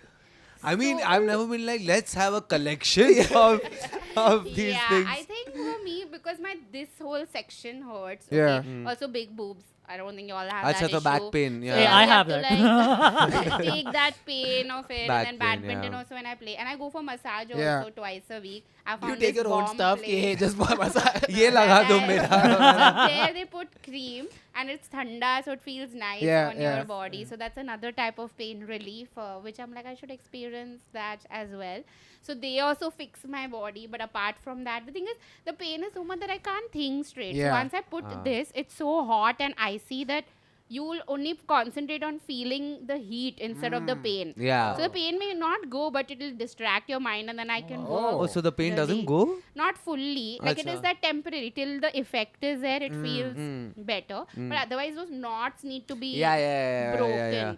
I mean, So- I've never been like, let's have a collection of these Yeah, things. I think for me, because my this whole section hurts. Yeah. Okay. Also big boobs. I don't think you all have Acha, that so issue. back pain, So yeah. Hey, you I have to, that. like, take that pain of it, Back and then pain, badminton yeah. also when I play, and I go for massage also Yeah. twice a week. I You found take this your own bomb stuff. place. Yeah, just for massage. ये लगा दो And मेरा. there they put cream and it's thanda, so it feels nice Yeah, on yeah. your body. So that's another type of pain relief, which I'm like, I should experience that as well. So they also fix my body, but apart from that, the thing is, the pain is so much that I can't think straight. Yeah. So once I put this, it's so hot and icy that you will only concentrate on feeling the heat instead of the pain. Yeah. So the pain may not go, but it will distract your mind, and then I can Oh, work. so the pain doesn't really. go? Not fully. Like it is Acha. that temporary. Till the effect is there, it feels better. But otherwise, those knots need to be Yeah, broken. yeah.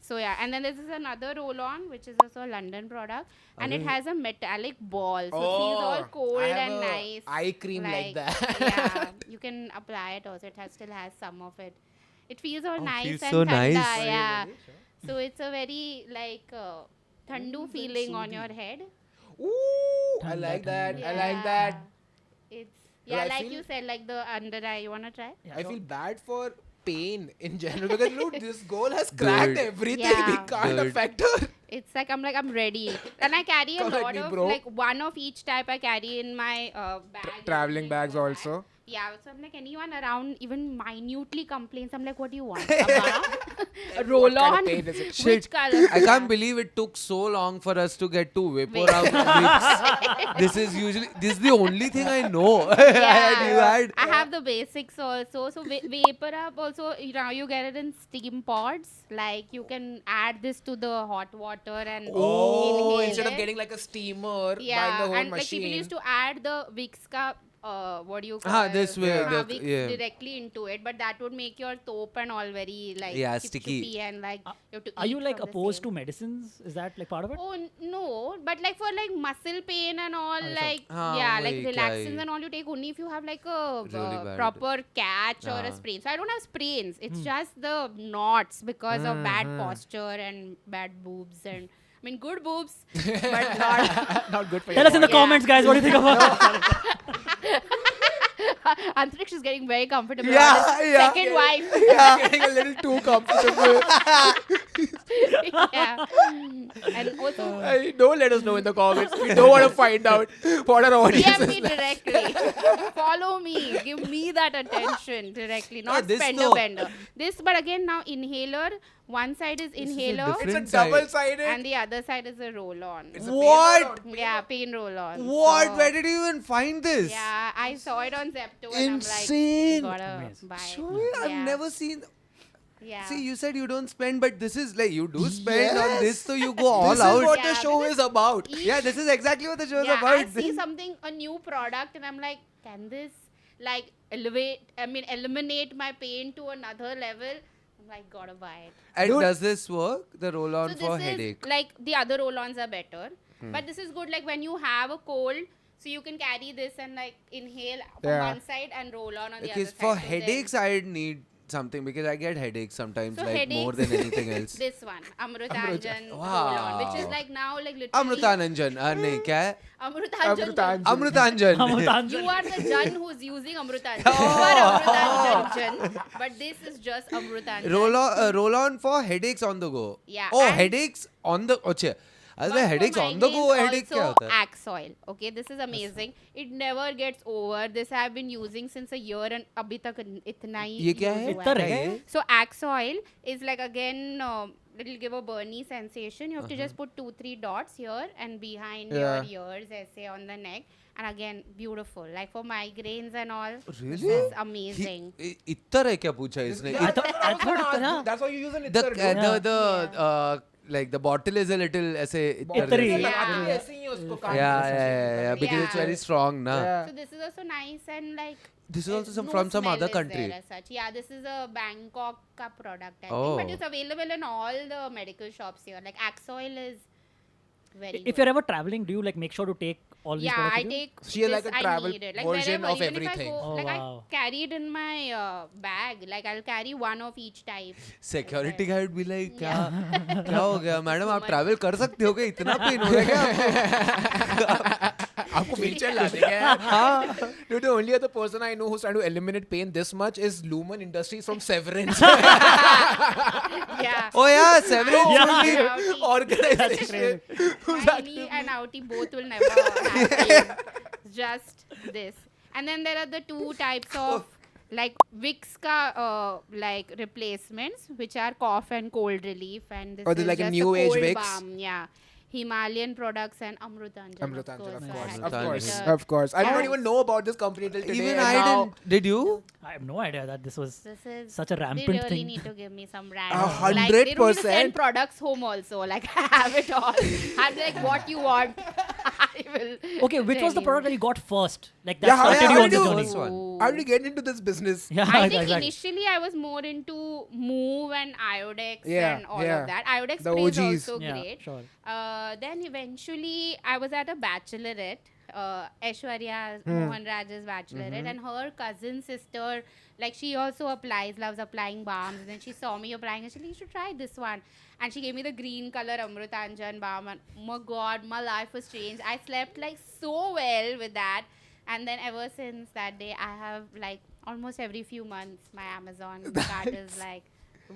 So yeah, and then this is another roll-on, which is also a London product, and it has a metallic ball, so it feels all cold I have and a nice. eye cream like that. Yeah, you can apply it also. Still has some of it. It feels all nice feels and so thanda, nice. yeah. So it's a very like thandu feeling on your head. Ooh, I like that. I like that. It's But I like feel- you said, like the under eye. You wanna try? I feel bad for pain in general because look, this girl has cracked Dude. everything. Yeah. We can't Dude. affect her. It's like I'm ready, and I carry a Come at lot me, of bro. like one of each type I carry in my bag. Traveling bags also. Yeah, so I'm like anyone around even minutely complains. I'm like, what do you want? A roll What kind on. of pain is it? Which color? I can't believe it took so long for us to get to Vaporub Vicks. This is the only thing I know. And you had I have the basics also. So Vapor Up also, now you get it in steam pods. Like you can add this to the hot water and Oh, inhale instead of it. getting like a steamer, buying Yeah, the whole and machine. like people used to add the Vicks ka, what do you call Ah, this way, Vicks yeah. directly into it, but that would make your top and all very like Yeah, chip-chippy sticky. and like you have to Are eat you like from the opposed same- to medicines? Is that like part of it? Oh no, but like for like muscle pain and all, so- like हाँ, yeah, like वही क्या relaxants he. and all you take only if you have like a Really bad. proper catch or a हाँ. sprain. So I don't have sprains. It's just the knots because of bad posture and bad boobs and I mean good boobs, but not. Not good for Tell your us in the body. comments, guys. What do you think about Antriksh is getting very comfortable. Yeah, on his yeah. Second wife. Getting a little too comfortable. Yeah. And also, Don't let us know in the comments. We don't want to find out what our audience DM is me like. directly. Follow me. Give me that attention directly. Not this spender though. bender. This, but again, now inhaler. One side is inhaler, It's a different side. double-sided. and the other side is a roll-on. It's a What? pain Yeah, pain roll-on. What? So, Where did you even find this? Yeah, I saw it on Zepto, Insane. and I'm like, gotta Amazing. buy it. Surely I've Yeah. never seen. Yeah. See, you said you don't spend, but this is like you do spend on Yes. this, so you go all This out. is what Yeah, the show because is about. Yeah, this is exactly what the show is yeah, about. I see something, a new product, and I'm like, can this like eliminate my pain to another level? I'm like, gotta buy it. And Dude. does this work? The roll-on So for this headache. is like the other roll-ons are better, but this is good like when you have a cold, so you can carry this and like inhale from Yeah. one side and roll on the other Because side. for So then headaches, I need something because I get headaches sometimes, So like more headaches- than anything else. this one, Amrutanjan Wow. roll-on, which is like now like literally Amrutananjan. नहीं क्या है? Amrutanjan. Amrutanjan. Amrutanjan. You are the Jan who's using Amrutanjan. You are Amrutanjan, but this is just Amrutanjan. Roll-on for headaches on the go. Yeah, Oh, and- headaches on the. अच्छा. I was But like, for headaches on the go. migraines Headache क्या also होता है? Axe oil. Okay, this is amazing. It never gets over. This I've been using since a year and अभी तक इतना ही ये क्या use है? हुआ इतना है. रह गया? So Axe oil is like again it'll give a burny sensation. You have to just put 2-3 dots here and behind your ears, ऐसे on the neck. And again, beautiful. Like for migraines and all. Really? This is amazing. Ittar है क्या पूछा इसने? I thought That's, that's why you use an The ittar. like the bottle is a little ऐसे इत्तरी. जैसे. Yeah. ऐसे ही उसको काट Yeah, because it's Yeah. very strong, na. Yeah. So this is also nice and like This is also no from some smell other is country. there as such. Yeah, this is a Bangkok ka product, I Oh. think, but it's available in all the medical shops here. Like Axe oil is very. If you're ever traveling, do you like make sure to take all these yeah, products I with you? take. She has this, like a I travel need it. Like version wherever, of even everything. If I go, Oh, like wow. I carry it in my bag. Like I'll carry one of each type. Security guard भी like क्या Yeah. क्या हो गया madam आप travel कर सकते हो क्या इतना पेन हो रहा है क्या आपको wheelchair ला देंगे यार. Dude, the only other person I know who's trying to eliminate pain this much is Lumen Industries from Severance. Yeah. oh yeah several Tiny Organization. and outie both will never happen. Just this. And then there are the two types of like Vicks ka like replacements, which are cough and cold relief, and this Oh, they're is like a just new age cold Vicks? balm. Yeah. Himalayan products and Amrutanjan. Amrutanjan, of of course. course. I had Of to course. put a- Of course. I don't Yes. even know about this company till today. even and I now- didn't did you I have no idea that this was This is such a they rampant really thing. need to give me some random. 100%. Like, they don't need to send products home also. Like I have it all. I'm like, what you want, I will. Okay, which was the tell product that you. you got first? Like Yeah, that how- started how you on did the you- journey. First one. How did you get into this business? Yeah, I think exactly. initially I was more into Move and Iodex Yeah, and all yeah. of that. Iodex The spray is OGs. also Yeah, great. sure. Then eventually I was at a bachelorette, Aishwarya Mohan Raj's bachelorette, and her cousin sister, like she also loves applying balms. And then she saw me applying and she said, you should try this one. And she gave me the green color Amrutanjan balm. And oh my God, my life was changed. I slept like so well with that. And then ever since that day, I have like almost every few months, my Amazon cart is like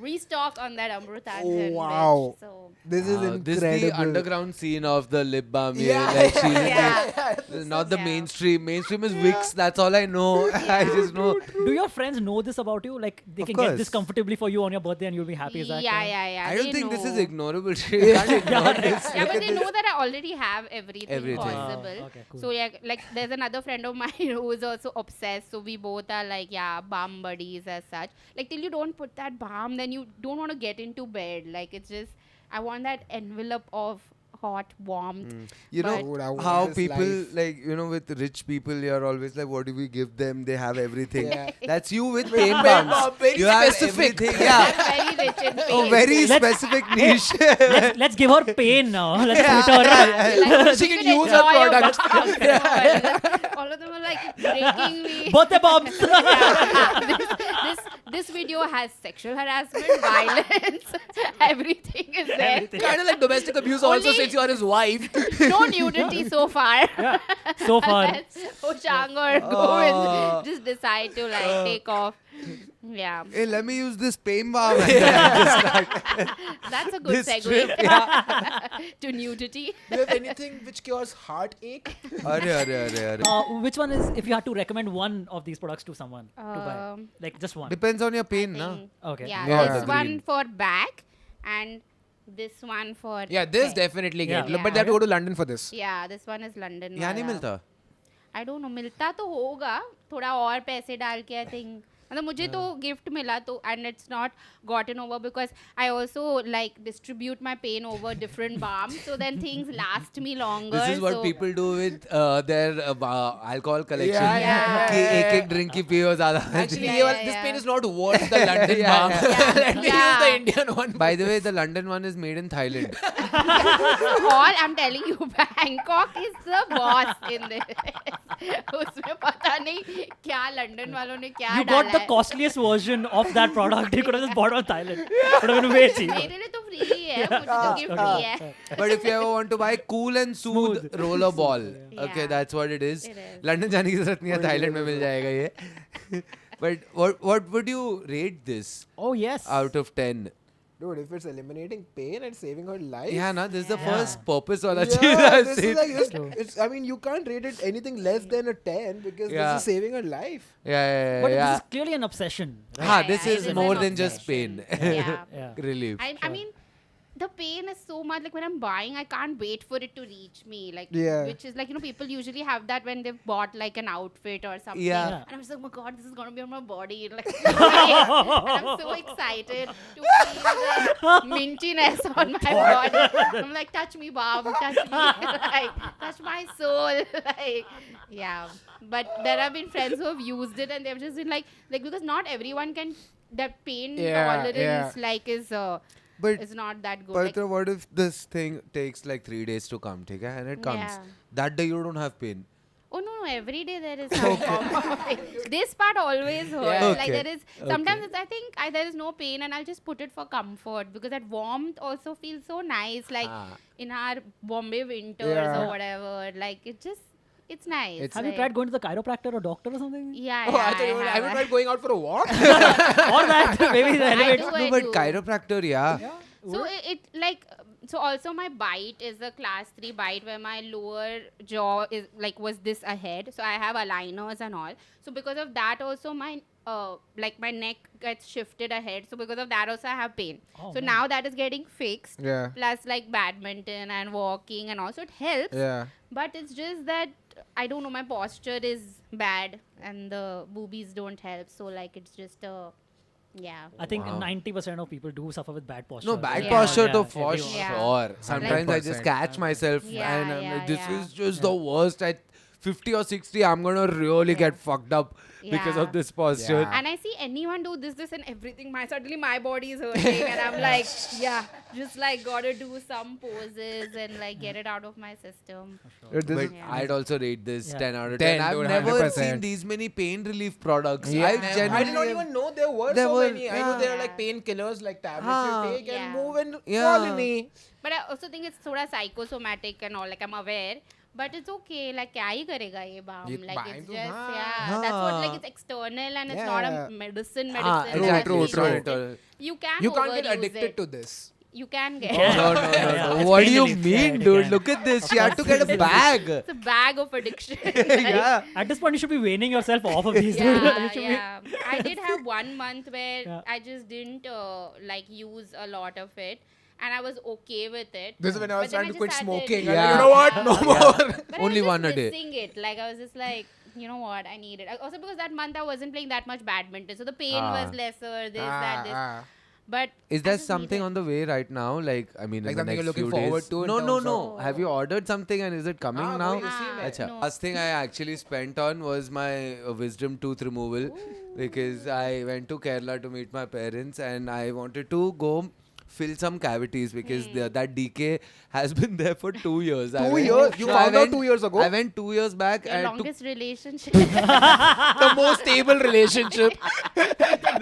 restock on that Amrutanjan. Oh, wow. Bitch. So This is incredible. this is the underground scene of the lip balm here. Yeah. Like she's Yeah. like, not the Yeah. mainstream. Mainstream is Vicks. That's all I know. I just know. Do your friends know this about you? Like they Of can get this course. comfortably for you on your birthday and you'll be happy. Is that? yeah. I don't they think this is know. ignorable shit. You can't ignore this. Yeah, Look but at they this. know that I already have everything, Everything. possible. Oh, okay, cool. So yeah, like there's another friend of mine who is also obsessed. So we both are like, yeah, balm buddies as such. Like till you don't put that balm, then you don't want to get into bed. Like it's just, I want that envelope of hot warmth. You know But- Dude, I want how this people life. like with rich people you're always like what do we give them? They have everything. Yeah. That's you with Pain pain balm, balms. very You have specific. everything. I'm Yeah. very rich in pain. Oh, very Let's- specific niche. Let's give her pain now. Let's put her. Like, She you can can use her enjoy your product. balm. All of them are like breaking me. Birthday bombs. This video has sexual harassment, violence, everything is there. Kind of like domestic abuse also Only- since you are his wife. No nudity so far. So far. That's Hoshang or Govind just decide to like take off. Yeah, Hey, let me use this pain balm. that's a good This segue trip, to nudity. Do you have anything which cures heartache? Arre. Which one is, if you had to recommend one of these products to someone to buy? Like just one. Depends on your pain, na? Thing. Okay. Yeah, Yeah, this agreed. one for back and this one for Yeah, this head. definitely get. Yeah. But they have to go to London for this. Yeah, this one is London. यहाँ नहीं वाला. मिलता. I don't know, मिलता तो होगा थोड़ा और पैसे डाल के I think. मतलब मुझे तो गिफ्ट मिला तो and it's not gotten over because I also like distribute my pain over different balms so then things last me longer. This is what so people do with their alcohol collection. Yeah. कि एक drink की पियो ज़्यादा. Actually, Yeah, this yeah. pain is not worth the London Yeah, balm. yeah. Let me use Yeah. the Indian one. By the way, the London one is made in Thailand. all I'm telling you, Bangkok is the boss in this. उसमें पता नहीं क्या London वालों ने क्या You डाला got the है. costliest version of that product. You could have just bought it on Thailand. Would have been way cheaper. मेरे लिए तो फ्री है मुझे तो गिफ्ट फ्री है. But if you ever want to buy cool and soothe roller ball, okay, Yeah. that's what it is. It is. London जाने की जरूरत नहीं है, Thailand में मिल जाएगा ये. But what would you rate this Oh yes. out of 10? Dude, if it's eliminating pain and saving her life. Yeah, na, this is the Yeah. first purpose वाला Yeah, चीज I've this is seen. like it's, I mean, you can't rate it anything less than a 10 because Yeah. this is saving her life. Yeah, But yeah. this is clearly an obsession. Right? Ha, Yeah, this yeah, is it is more an than just pain. Yeah. Yeah. Relief. I mean, the pain is so much like when I'm buying, I can't wait for it to reach me. Like, Yeah. which is like, you know, people usually have that when they've bought like an outfit or something. Yeah. And I'm just like, oh my god, this is gonna be on my body. Like, and I'm so excited to feel the mintiness on my body. I'm like, touch me, Bob, touch me, like, touch my soul. Like, yeah. But there have been friends who have used it and they've just been like because not everyone can. That pain tolerance But is not that good. Pavitra, what if this thing takes like 3 days to come, ठीक है? And it comes. Yeah. That day you don't have pain. Oh no, every day there is some form. This part always hurts. Yeah. Like Okay. there is sometimes it's, I think there is no pain and I'll just put it for comfort because that warmth also feels so nice. Like Ah. in our Bombay winters Yeah. or whatever. Like it's nice. It's- Have you like- tried going to the chiropractor or doctor or something? Yeah, Oh, I thought you have. have you tried going out for a walk? Or that maybe the I elevator. do, No, I but do. chiropractor, yeah. So it like so also my bite is a class 3 bite where my lower jaw is like was this ahead. So I have aligners and all. So because of that also my like my neck gets shifted ahead. So because of that also I have pain. Oh, So man. now that is getting fixed. Yeah. Plus like badminton and walking and also it helps. Yeah. But it's just that I don't know, my posture is bad and the boobies don't help. So like it's just yeah. I think Wow. 90% of people do suffer with bad posture. No, bad Yeah. posture Yeah, to for everyone. Yeah. sure. Sometimes I just 100%. catch myself Yeah, and I'm yeah, like, this yeah. is just the worst. At 50 or 60, I'm gonna really get fucked up because Yeah. of this posture. Yeah. And I see anyone do this and everything. Suddenly my body is hurting, and I'm like, yeah, just like gotta do some poses and like get it out of my system. This But is- Yeah. I'd also rate this Yeah. 10 out of 10, 10. I've dude, never 100%. seen these many pain relief products. Yeah. I've I genuinely did not even know there were There so were- many. I know there are yeah. like painkillers, like tablets Haan. you take and Yeah. move and Yeah. colony. But I also think it's thoda psychosomatic and all. Like I'm aware. But it's okay. Like क्या ही करेगा ये balm? ये Like balm it's तो just हाँ. yeah. That's what like हाँ. it's external and it's not Yeah. a medicine. Ah, Medicine. exactly, that true, we true. use it. You can. You can't get overuse addicted it. to this. You can get. Yeah. No, no, no, Yeah, no. it's What do pain you relief. Yeah, mean, it dude? can. Look at this. She had to get a bag. It's a bag of addiction. Yeah. At this point, you should be weaning yourself off of these. dude. You Yeah, should be- yeah. I did have 1 month where Yeah. I just didn't like use a lot of it, and I was okay with it. This is when I was But then trying to just quit started- smoking. Yeah. You know what? No Yeah. more. But Only I was one just a day. missing it. Like I was just like, you know what, I need it. Also because that month I wasn't playing that much badminton, so the pain Ah. was lesser. This, that, this. But Is I there just something needed- on the way right now? Like, I mean, Like in the something next you're looking few forward days? to in No, no, terms no. of- Have you ordered something and is it coming Ah, now? boy, you see, man. Acha. No. First thing I actually spent on was my wisdom tooth removal because I went to Kerala to meet my parents and I wanted to go fill some cavities because that decay has been there for 2 years. 2 years? You found out 2 years ago? I went 2 years back your and longest relationship. The most stable relationship.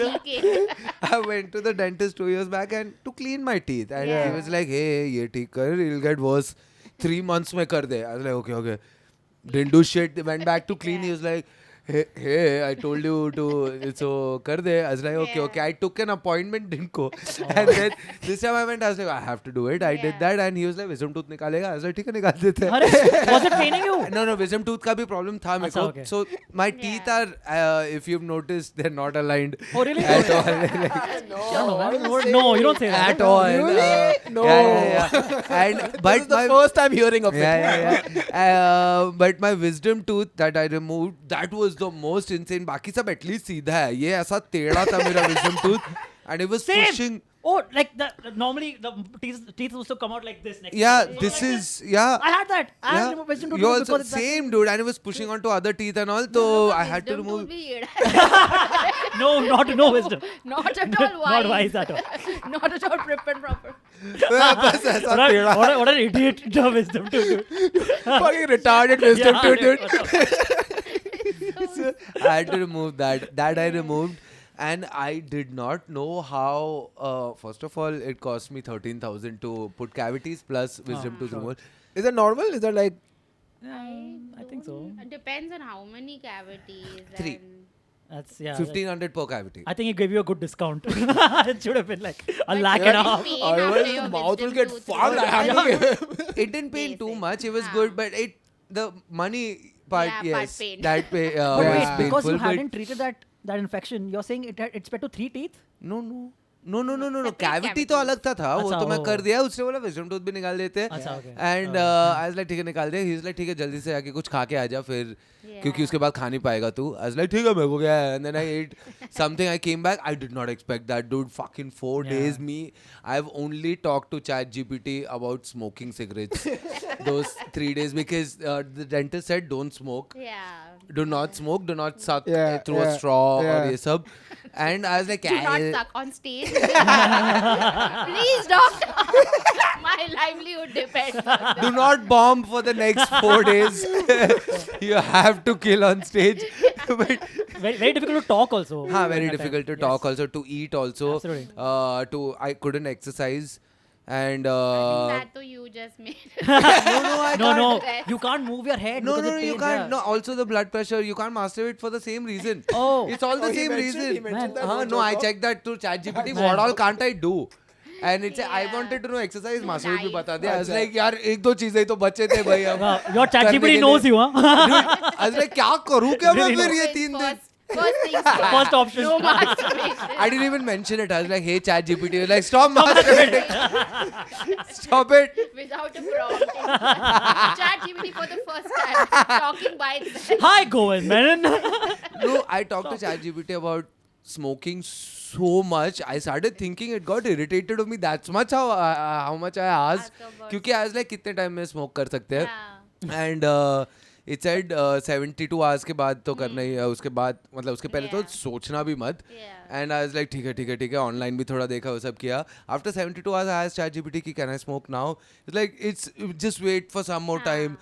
Okay. I went to the dentist 2 years back and to clean my teeth and he was like, hey, ye theek kar, it'll get worse. 3 months mein kar de. I was like, okay. didn't do shit. They went back to clean. He was like, hey, I told you to, so kar de. I was like, okay. I took an appointment, didn't go. And then this time I went, I was like, I have to do it. I did that, and he was like, wisdom tooth nikalega. I was like, ठीक है, निकाल देते हैं. अरे, was it paining you? No, wisdom tooth का भी problem था मेरे को. okay. So my teeth are, if you've noticed, they're not aligned Oh, really? at all. I don't know, man. No, you don't say that. At all. No. Yeah. And This but is the my first time hearing of it. yeah. But my wisdom tooth that I removed, that was the most insane. बाकी सब at least सीधा है. ये ऐसा टेढ़ा था मेरा wisdom tooth, and it was Same. pushing. Oh, like normally the teeth used to come out like this. Next Yeah, to this like is yeah. I had that. I Yeah. had wisdom tooth You because also it's that- same dude, and it was pushing onto other teeth and all. So I had to Wisdom remove. tooth भी येड़ा है. No, no wisdom. Not at all wise. Not wise at all. Not at all prim and proper. बस ऐसा What, टेढ़ा. what an idiot the wisdom tooth. Fucking retarded wisdom Yeah, tooth, dude. So I had to remove that. That I removed, and I did not know how. First of all, it cost me 13,000 to put cavities plus wisdom tooth removal. Is that normal? Is that like I think so. It depends on how many cavities. 3. And That's yeah. 1,500 per cavity. I think he gave you a good discount. It should have been like a lakh and a half. pain otherwise after his your mouth will wisdom get tooth fucked. removal. I have to It didn't pain too Basic. much. It was Ah. good, but the money part, Yeah, part yes, pain. that pay, But was wait, because painful. you But hadn't treated that infection, you're saying it spread to 3 teeth? no. Separate Cavity तो cavities. अलग था वो अच्छा, तो मैं वो- कर दिया. उसने बोला wisdom tooth भी निकाल देते हैं. अच्छा, okay. And I was like ठीक है निकाल दे. He was like ठीक है जल्दी से आके कुछ खा के आ जा फिर क्योंकि उसके बाद खा नहीं पाएगा तू. I was like ठीक है मैं हो गया. And then I ate something. I came back. I did not expect that, dude. Fucking 4 days me. I've only talked to ChatGPT about smoking cigarettes those 3 days because the dentist said don't smoke. Yeah. Do not smoke. Do not suck Yeah, through a yeah, straw yeah. or ये सब. And I was like, Do not "I'll-" suck on stage. Please, doctor. My livelihood depends on that. do not bomb for the next 4 days. You have to kill on stage. But Very, very difficult to talk also. very at that difficult to time. talk Yes. also, to eat also. Absolutely. I couldn't exercise. And I think that too you just made. No, Rest. you can't move your head. no, because it you pains, can't. yeah. No, also the blood pressure. You can't master it for the same reason. Oh. It's all the Oh, he same mentioned- he reason. mentioned that No, no I joke. checked that through ChatGPT. Man. What all can't I do? And it's I Yeah. wanted to know exercise, master it भी Nice. बता दिया. I was अच्छा. like यार एक दो चीजें ही तो बचे थे भाई अब. Your करने ChatGPT के knows लिए. you, huh? Dude, I was like क्या करूँ क्या मैं Really फिर ये Always 3 दिन. First things first. First option. No masturbation. I didn't even mention it. I was like, hey, ChatGPT. He was like, stop masturbating. Stop it. Without a prompt. ChatGPT for the first time. Talking by itself. Hi, Govind, man. No, I talked to ChatGPT about smoking so much. I started thinking it got irritated of me. That's much how much I asked. Ask about- क्योंकि I was like, कितने time में smoke कर सकते हैं? Yeah. And it said 72 hours के बाद तो करना ही है. उसके बाद मतलब उसके पहले तो Yeah. सोचना भी मत. Yeah. And I was like, ठीक है. Online भी थोड़ा देखा वो सब किया. After 72 hours, I asked ChatGPT कि can I smoke now? It's like it's just wait for some more time.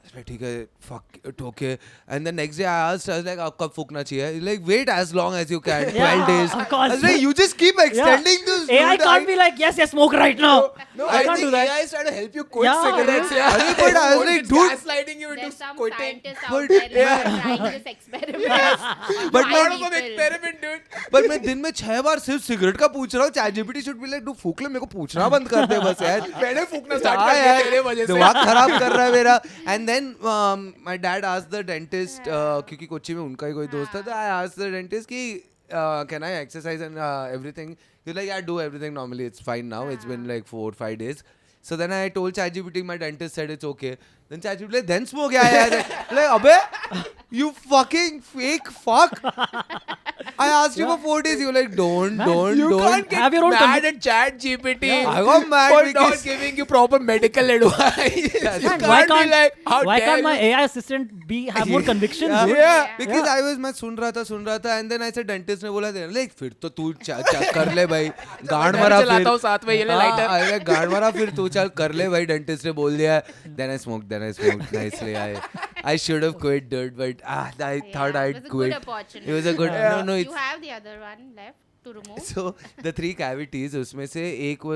I was like, ठीक है, fuck it, okay. And the next day I asked, I was like, अब कब फूकना चाहिए? He's like, wait as long as you can, 12 Yeah, days. of course. I was like, you just keep extending this. AI dude. can't be like, yes, smoke right now. No, I I can't think do that. AI is trying to help you quit Yeah, cigarettes. yeah. Yeah. Arey, but I was like, It's dude. gaslighting you into There's some quitting. scientists But- out there who yeah. are trying this experiment. on But five not Out of an people. experiment, dude. पर मैं दिन में 6 बार सिर्फ cigarette का पूछ रहा हूँ. ChatGPT should be like, तू फूक ले, मेरे को पूछना बंद कर दे बस यार. मैंने फूकना स्टार्ट हाँ कर दिया यार, तेरे वजह से. दिमाग खराब कर रहा है मेरा. And then my dad asked the dentist क्योंकि कोच्चि में उनका ही कोई दोस्त था. तो I asked the dentist कि can I exercise and everything? He's like, yeah, do everything normally. It's fine now. It's been like 4 or 5 days. So then I told ChatGPT, my dentist said it's okay. Then ChatGPT like, then smoke yeah. Like, अबे, you fucking fake fuck. I asked you for 4 days. You were like, don't. You can't get Have your own mad at ChatGPT I got mad for because not giving you proper medical advice. You Man, can't be like, how why dare can't my you? AI assistant have more convictions? Yeah, dude? Yeah. because I was मैं सुन रहा था and then I said dentist ने बोला दे like फिर तो तू कर ले भाई गांड मैं मारा चलाता हूँ फिर साथ में, ये ले lighter. अरे गांड मारा फिर तू चल कर ले भाई dentist ने बोल दिया. Then I smoked nicely. I should have quit, dude, but I thought Yeah, I'd it was a quit. good opportunity. It was a good Yeah. no You it's have the other one left. to remove? So the 3 cavities, उसमें से एक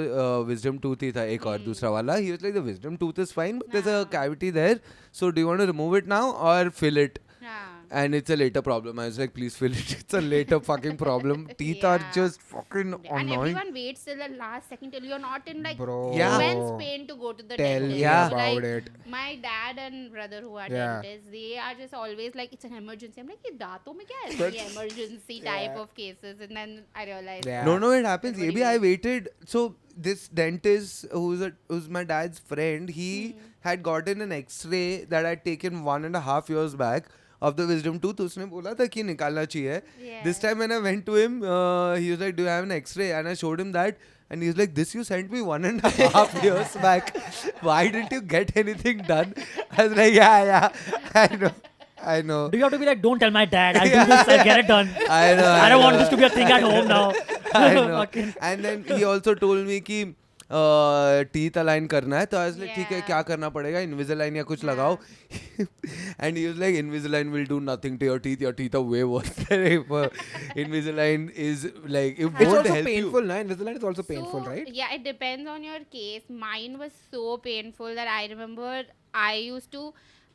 wisdom tooth ही था, एक और दूसरा वाला. He was like, the wisdom tooth is fine, but there's a cavity there. So do you want to remove it now or fill it? Yeah. And it's a later problem. I was like, please fill it. It's a later fucking problem. Teeth are Yeah. just fucking And annoying. everyone waits till the last second till you're not in like Bro. Yeah. immense pain to go to the Tell dentist. me Yeah. about Like, it. My dad and brother who are Yeah. dentists, they are just always like, it's an emergency. I'm like, ये दांतों में क्या है? ये emergency type of cases. And then I realized. Yeah. No, it happens. Everybody Maybe I waits. waited. So this dentist who's my dad's friend, he had gotten an X-ray that I'd taken 1.5 years back of the wisdom tooth. उसने बोला था कि निकालना चाहिए. Yeah. This time when I went to him, he was like, do you have an X-ray? And I showed him that. And he was like, this you sent me 1.5 years back. Why didn't you get anything done? I was like, yeah, I know. Do you have to be like, don't tell my dad, I'll do this, I'll get it done. I know. I don't want this to be a thing at home now. I know. Fucking- And then he also told me कि teeth align करना है, तो I was like, ठीक है, Yeah. क्या करना पड़ेगा? Invisalign या कुछ लगाओ. And he was like, Invisalign will do nothing to your teeth. Your teeth are way worse than if Invisalign is like, it It's won't also help painful, you. na? Invisalign is also painful, So, right? Yeah, it depends on your case. Mine was so painful that I remember I used to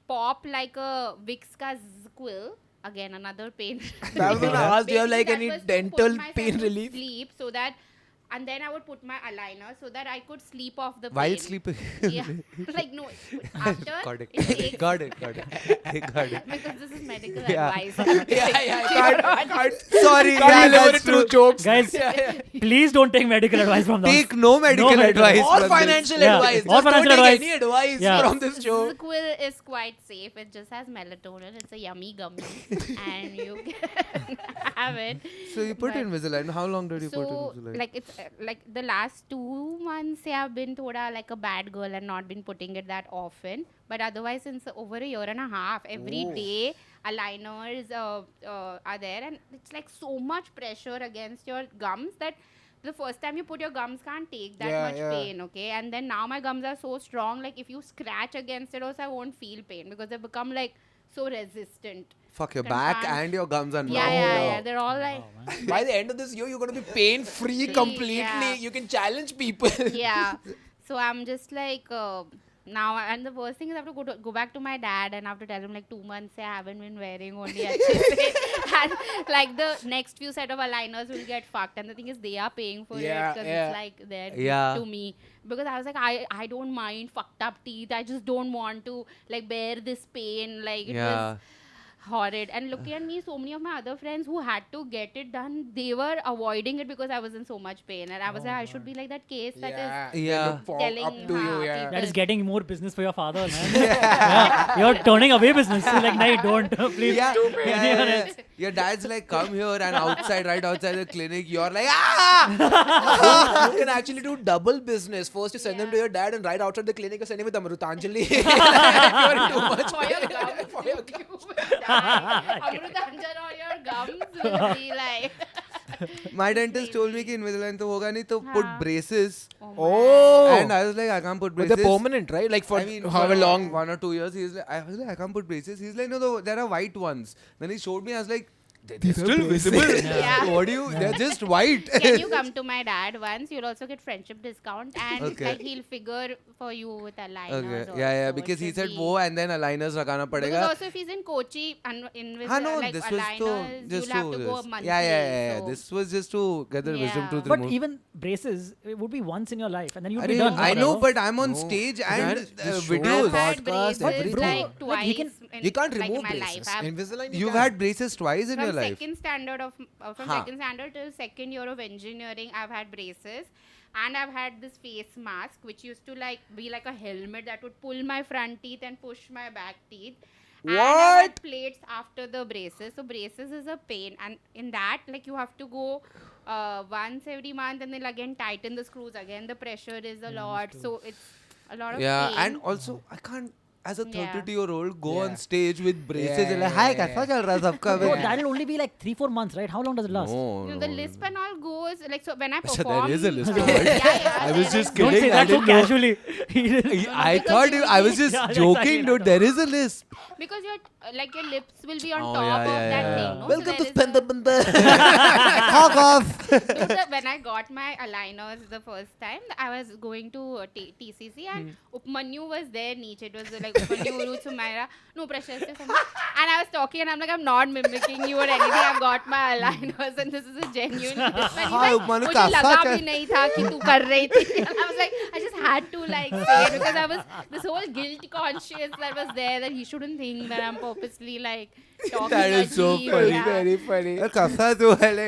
pop like a Vicks ka quill. Again, another pain. I was gonna ask, do you have like Basically, any that was to dental put myself pain to relief? Sleep so that, and then I would put my aligner so that I could sleep off the While pain. sleeping. Yeah, like no. After Got it. takes- Got it. Got it. because this is medical Yeah. advice. Can't Sorry, deliver yeah, it that's through true. jokes. Guys, please don't take medical advice from us. Take no medical medical advice. Or from financial Yeah. advice. Or Just don't financial take advice. any advice Yeah. from this show. Quill is quite safe. It just has melatonin. It's a yummy gummy, and you can have it. This. So you put But- Invisalign. How long did you put So Invisalign? like it's like the last 2 months I've been thoda like a bad girl and not been putting it that often. But otherwise, since over a year and a half, every day aligners are there, and it's like so much pressure against your gums that the first time you put your gums can't take that Yeah, much yeah. pain, okay? And then now my gums are so strong, like if you scratch against it also I won't feel pain because they've become like so resistant. Fuck, your Can back can't- and your gums are numb. Yeah. They're all like, By the end of this year, you're going to be pain free completely. yeah. You can challenge people. yeah. So I'm just like now, and the worst thing is I have to go back to my dad and I have to tell him like 2 months I haven't been wearing only HSA. And like the next few set of aligners will get fucked. And the thing is they are paying for Yeah, it because yeah. it's like they're Yeah. to me. Because I was like, I don't mind fucked up teeth. I just don't want to like bear this pain. Like it Yeah. was horrid. And looking at me, so many of my other friends who had to get it done, they were avoiding it because I was in so much pain. And I was like, I should be like that case that is Yeah. They look telling up to you, yeah. people. That is getting more business for your father, man. Yeah. You're turning away business. So like, no, don't. Please. Yeah, yeah, Anyone yeah, else? yeah. Your dad's like, come here, and outside, right outside the clinic, you're like, ah! You can actually do double business. First, you send them to Yeah. your dad, and right outside the clinic, you send him with Amrutanjali. If you're in too much For your pain. gums, For your you will die. Amrutanjan on your gums will be like. My dentist told me कि Invisalign तो होगा नहीं, तो put हाँ. braces. Oh. And I was like, I can't put But braces. they're permanent, right? Like for I mean, however for long. 1 or 2 years. I was like, I can't put braces. He's like, no, there are white ones. Then he showed me. I was like, they're still visible. Yeah. What do you? They're just white. Can you come to my dad once? You'll also get friendship discount and Okay. like he'll figure for you with aligners. Okay. Also. Yeah. It Because he should said be- वो and then aligners लगाना Because पड़ेगा. also if he's in Kochi and हाँ, no, like this was aligners, to just you'll have to go just- monthly. yeah. So. This was just to get the wisdom Yeah. tooth But removed. even braces, it would be once in your life, and then you'd be Arey, done. I know, forever. but I'm on No. stage Man, and this show, videos. I've had podcast, braces everything. like Bro, twice. like, you can- in, You can't like, remove in my braces. life. I've, Invisalign, you You've can. had braces twice in your from life. second standard of from Huh. second standard till second year of engineering, I've had braces, and I've had this face mask which used to like be like a helmet that would pull my front teeth and push my back teeth. And I've What? had plates after the braces. So braces is a pain, and in that like you have to go once every month and then again tighten the screws again. The pressure is a lot, so it's a lot of Yeah, pain. and also I can't. as a Yeah. 32-year-old go Yeah. on stage with braces Yeah, and like, yeah, hi, yeah, kaisa chal raha sabka? Bro, that'll only be like 3-4 months, right? How long does it last? You know, the lisp and all goes like so when I So perform. there is a lisp. Yeah, I was just Don't kidding. say I that so didn't know. casually. He didn't- I because thought you- I was just Yeah, joking, exactly. dude. There is a lisp. Because your like your lips will be on Oh, top yeah, of yeah, that yeah. thing. No? Welcome to so there Spender is Bender. Fuck off. Dude, when I got my aligners the first time, I was going to TCC and Upmanyu was there. Niche, it was like Upmanyu, Uru, Sumaira, no pressure, and I was talking and I'm like, I'm not mimicking you or anything. I've got my aligners and this is a genuine. हाँ, उपमान्यु मुझे काफा लगा क्या- भी नहीं था कि तू कर रही थी. And I was like, I just had to like say it because I was this whole guilt conscious that was there that he shouldn't think that I'm purposely like talking. That is so ajeeb, funny. yeah. Very funny. कैसा तू है ले?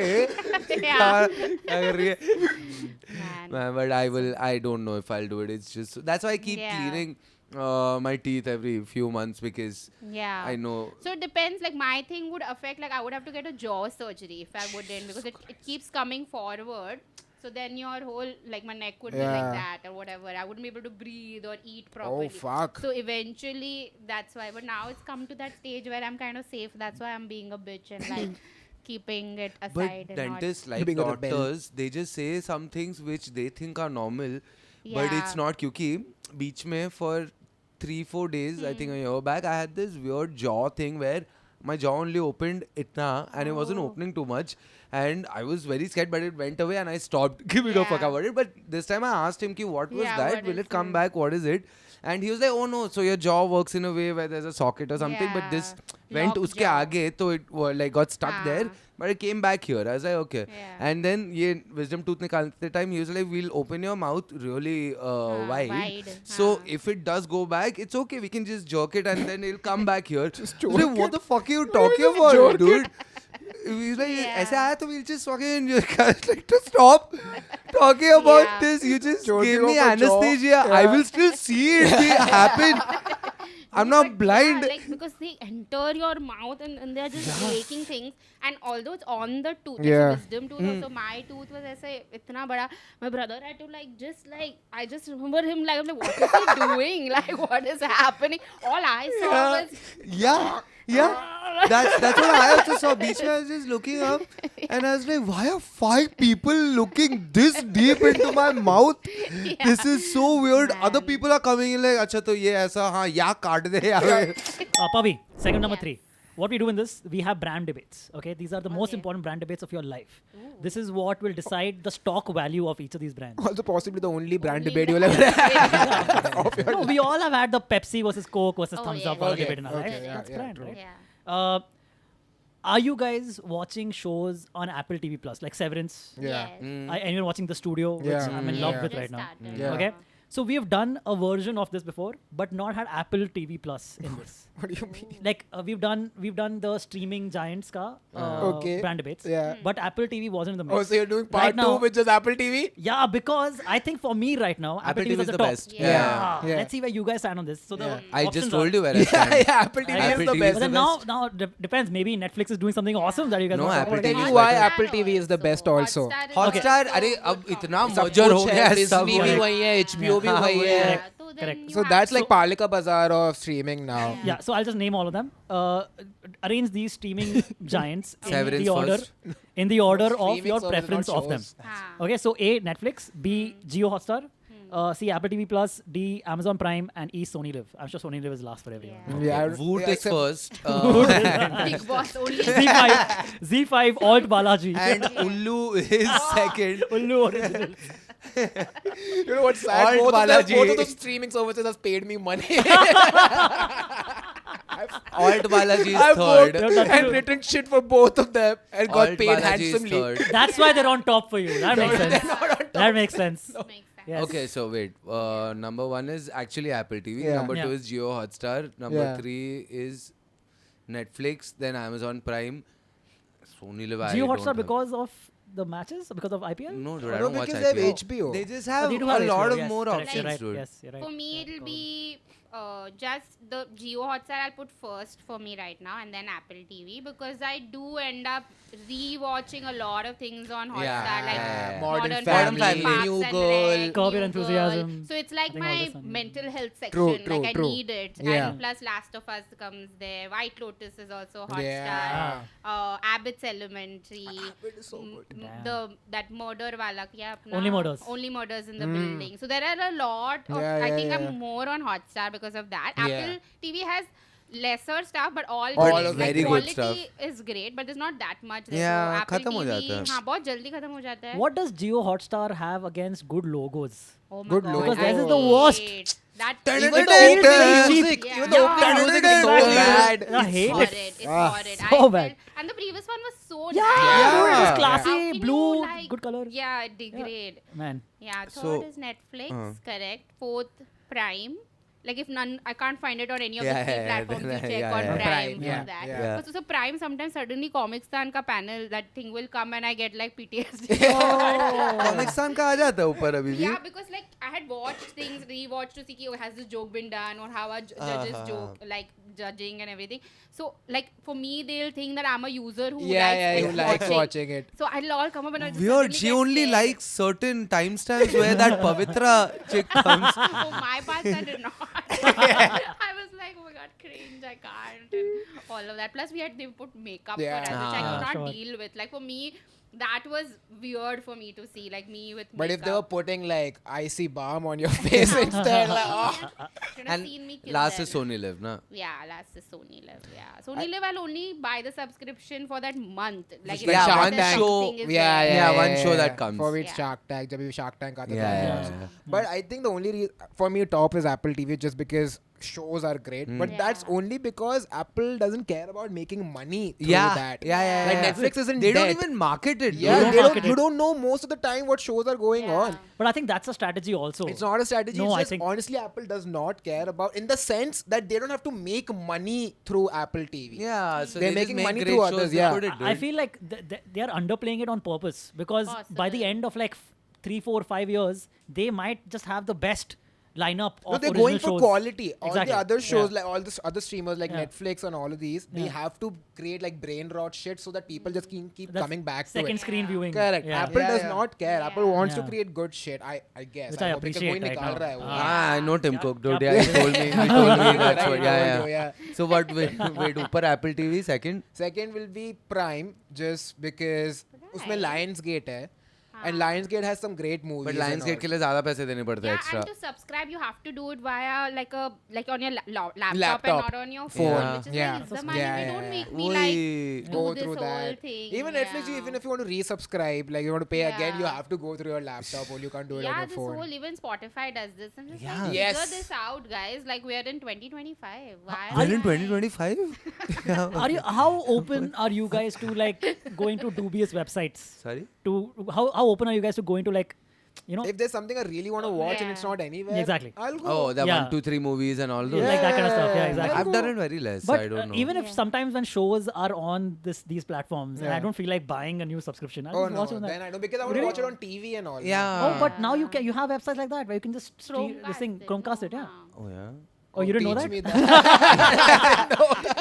Yeah. क्या कर रही है? Man. Man, but I don't know if I'll do it. It's just that's why I keep Yeah. cleaning my teeth every few months because Yeah. I know. So it depends. Like my thing would affect. Like I would have to get a jaw surgery if I wouldn't because it keeps coming forward. So then your whole like my neck would be like Yeah. that or whatever. I wouldn't be able to breathe or eat properly. Oh fuck. So eventually that's why. But now it's come to that stage where I'm kind of safe. That's why I'm being a bitch and like keeping it aside. But and dentists, like Being a rebel. doctors, they just say some things which they think are normal, but it's Yeah. not. क्योंकि बीच में for 3-4 days, I think a year back, I had this weird jaw thing where my jaw only opened itna and it wasn't Oh. opening too much. And I was very scared, but it went away and I stopped giving a fuck Yeah. about it. But this time I asked him, ki, what was Yeah, that? what Will is it come it? back? What is it? And he was like, oh no, so your jaw works in a way where there's a socket or something. But this Yeah. went Locked uske jaw. aage, so it like got stuck there. Ah. But it came back here. I was like, okay. Yeah. And then ये wisdom tooth निकालते time he was like, we'll open your mouth really wide. wide. So हाँ. if it does go back, it's okay. We can just jerk it and then it'll come back here. Just jerk like, what the fuck are you talking about, jerk dude? He's like, Yeah. ऐसे आया तो we'll just fucking like to stop talking about Yeah. this. You just Joking gave me of a jaw. anesthesia. I Yeah. will still see it happen. I'm No, not but blind. Yeah, like because they enter your mouth and they're just breaking things. And although it's on the tooth, it's Yeah. a wisdom tooth. Also, my tooth was ऐसे इतना बड़ा. My brother had to like just like I just remember him like I'm like what is he doing? Like what is happening? All I saw was Yeah, yeah. That's what I also saw. Beach mein I was just looking up and I was like, why are 5 people looking this deep into my mouth? This is so weird. Other Man. people are coming in like, अच्छा तो ये ऐसा हाँ या काट दे यहाँ पे. Pavi, segment number Yes. 3. What we do in this, we have brand debates. Okay, these are the most Okay. important brand debates of your life. This is what will decide the stock value of each of these brands. Also possibly the only brand Only debate you'll brand ever debate. No, we all have had the Pepsi versus Coke versus Oh, Thumbs yes, Up all yes, debate in our okay, life. yeah, That's yeah, brand, true. right? yeah. Are you guys watching shows on Apple TV Plus like Severance? Yeah. Yes. And you're watching The Studio, which Yeah. I'm in Mm, love yeah. with Just right now. started. Yeah. Okay, so we have done a version of this before, but not had Apple TV Plus in this. What do you mean? Like we've done the streaming giants ka Okay. brand debates. Yeah. But Apple TV wasn't in the mix. Oh, so you're doing part Right 2 now- which is Apple TV? Yeah, because I think for me right now, Apple TV is at the top. best. Yeah. Yeah. Let's see where you guys stand on this. So the Yeah. I options just told are- you where I stand. Yeah, Apple TV Apple is the TV best. is But the then now depends. Maybe Netflix is doing something awesome that you guys No, want to Apple talk Tell TV about. you is why better. Apple TV is the best also. Hotstar, so अरे अब good इतना company. merger हो गया है सब Disney भी वही. वही है, HBO भी हाँ, वही वही है. है. Yeah, so then Correct. you So have that's to- like Palika Bazaar of streaming now. Yeah, so I'll just name all of them. Arrange these streaming giants in Severance the order first. in the order of Streaming your service, preference not of them. shows. हाँ. Okay, so A Netflix, B Jio Hotstar, C Apple TV Plus, D Amazon Prime, and E Sony Live. I'm sure Sony Live is last for everyone. Yeah. Yeah, Voot is except- first. Big Boss only. Z5 Alt Balaji. And Ullu is second. Ullu original. You know what's sad? Alt Both of Balaji. those streaming services has paid me money. Alt Balaji is I've third. worked That's and true. written shit for both of them and got Alt paid Balaji is handsomely. third. That's why they're on top for you. That makes sense. That makes sense. Makes sense. Yes. Okay, so wait. Number 1 is actually Apple TV. Yeah. Number 2 Yeah. is Jio Hotstar. Number Yeah. 3 is Netflix. Then Amazon Prime. Sony Live. I Jio don't Hotstar have. because of the matches? Because of IPL? No, dude, No, I don't watch because they have IPL. HBO. They just Oh, have they do a have lot HBO, of yes, more correct, options, you're right. dude. Yes, you're right. For me, it'll be just the Jio Hotstar I'll put first for me right now, and then Apple TV, because I do end up re-watching a lot of things on Hotstar, Yeah, like yeah, yeah. Modern Family, Parks New and Girl. Rec, Curb Your New Enthusiasm. Girl. So it's like I think all my this on- mental health section. True, true, like I true. need it. Yeah. And plus Last of Us comes there. White Lotus is also Hotstar. Yeah. Abbott's Elementary. Abbott is so good. That murder wala kya apna? Only Murders. Only Murders in the building. So there are a lot of. Yeah, I yeah, think yeah. I'm more on Hotstar because of that. Yeah. Apple TV has lesser stuff, but all All great. of very like, good quality stuff. is great, but there's not that much. there. Yeah, so Apple खत्म हो TV, जाता है. हाँ, बहुत जल्दी खत्म हो जाता है. What does Jio Hotstar have against good logos? Oh my Good God, logo. Because I theirs is the hate worst. That Even Even the the opening opening music, Yeah. even the opening Yeah. music is so Exactly. bad. I hate horrid. it. It's Ah, horrid. so I bad. felt- and the previous one was so Yeah, nice. dude, it was Yeah. classy, How can blue, you, like- good color. Yeah, degrade. Man. Yeah, third So, is Netflix, correct. Fourth, Prime. Like if none, I can't find it on any of Yeah, the three yeah, platforms. then You I- check yeah, on yeah. Prime Prime, for yeah, that. yeah. But so Prime sometimes suddenly Comic Stan ka panel, that thing will come and I get like PTSD. Pakistan का आ जाता है ऊपर अभी भी. Yeah, because like I had watched things, rewatched to see ki, oh, has this joke been done, or how are judges joke, like judging and everything. So like for me, they'll think that I'm a user who Who likes likes watching it. So I'll all come up and I'll just Weird. suddenly She get only scared. likes certain timestamps where that Pavitra chick comes. For my parts, I did not. I was like, oh my god, cringe, I can't. And all of that. Plus, they put makeup Yeah. for us, which I could not Sure. deal with. Like, for me, that was weird for me to see. Like, me with But if they were makeup. putting like icy balm on your face instead, like, oh. Should have And seen me kill last them. is Sony Live, na? Yeah, last is Sony Live. Yeah, Sony Live, I'll only buy the subscription for that month. Like, Just if like it Shark says Tank. something is Yeah, there. yeah, one show that comes. For which Yeah. Shark Tank, जब भी Shark Tank आता था, Yeah, I yeah, watched. yeah. But I think the only for me top is Apple TV just because shows are great. But that's Yeah. only because Apple doesn't care about making money through Yeah, that. yeah, yeah. Like yeah. Netflix isn't They don't dead. even market it. Yeah, dude. don't market you it. don't know most of the time what shows are going Yeah. on. But I think that's a strategy also. It's not a strategy. No, it's I just think- honestly, Apple does not care about in the sense that they don't have to make money through Apple TV. Yeah, so They're they just making make money great through shows, others, they yeah. put it, I dude. feel like they are underplaying it on purpose because by the Possible. end of like 3, 4, 5 years, they might just have the best lineup No, of they're original going for shows. quality. All Exactly. the other shows, Yeah. like all the other streamers like Yeah. Netflix and all of these, they Yeah. have to create like brain rot shit so that people just keep That's coming back to second it. screen viewing. Correct. Yeah. Apple Yeah, does yeah. not care. Yeah. Apple wants to Yeah. create good shit. I guess. Which I hope because appreciate कोई right निकाल now. रहा है वो. Ah, I know Tim Yeah, Cook, dude. yeah. Yeah, he told me. He told me that's Right, what. he Yeah, told you, yeah. yeah. So what? Wait, ऊपर Apple TV second. Second will be Prime, just because उसमें Right. Lionsgate है. And Lionsgate has some great movies. But and Lionsgate all. के लिए ज़्यादा पैसे देने पड़ते हैं Yeah, extra. and to subscribe, you have to do it via like on your laptop Laptop. and not on your phone, Yeah. which is Yeah. like, the money. Yeah, They yeah, don't yeah. make me Oi. like Go do this through whole that. thing. Even Netflix, yeah. even if you want to resubscribe, like you want to pay again, you Yeah. have to go through your laptop or you can't do it on Yeah, your this phone. whole even Spotify does this. I'm just Yeah. like, Yes. figure this out, guys. Like we are in 2025. Why? We're in am I- 2025. Are you how open are you guys to like going to dubious websites? Sorry. To how open are you guys to going to like, you know, If there's something I really want to watch and it's Yeah. not anywhere, Exactly. I'll go. Oh, the Yeah. 1, 2, 3 movies and all those. like that kind of stuff? Yeah, exactly. I've done it very less. But I don't know. even if Yeah. sometimes when shows are on these platforms and I Yeah. don't feel like buying a new subscription, I'll Oh just no, watch it on that. then I don't because I want to Really? watch it on TV and all. Yeah. Oh, but now you have websites like that where you can just this thing Chromecast it, yeah. Oh yeah. Oh, you didn't know Teach that? me that.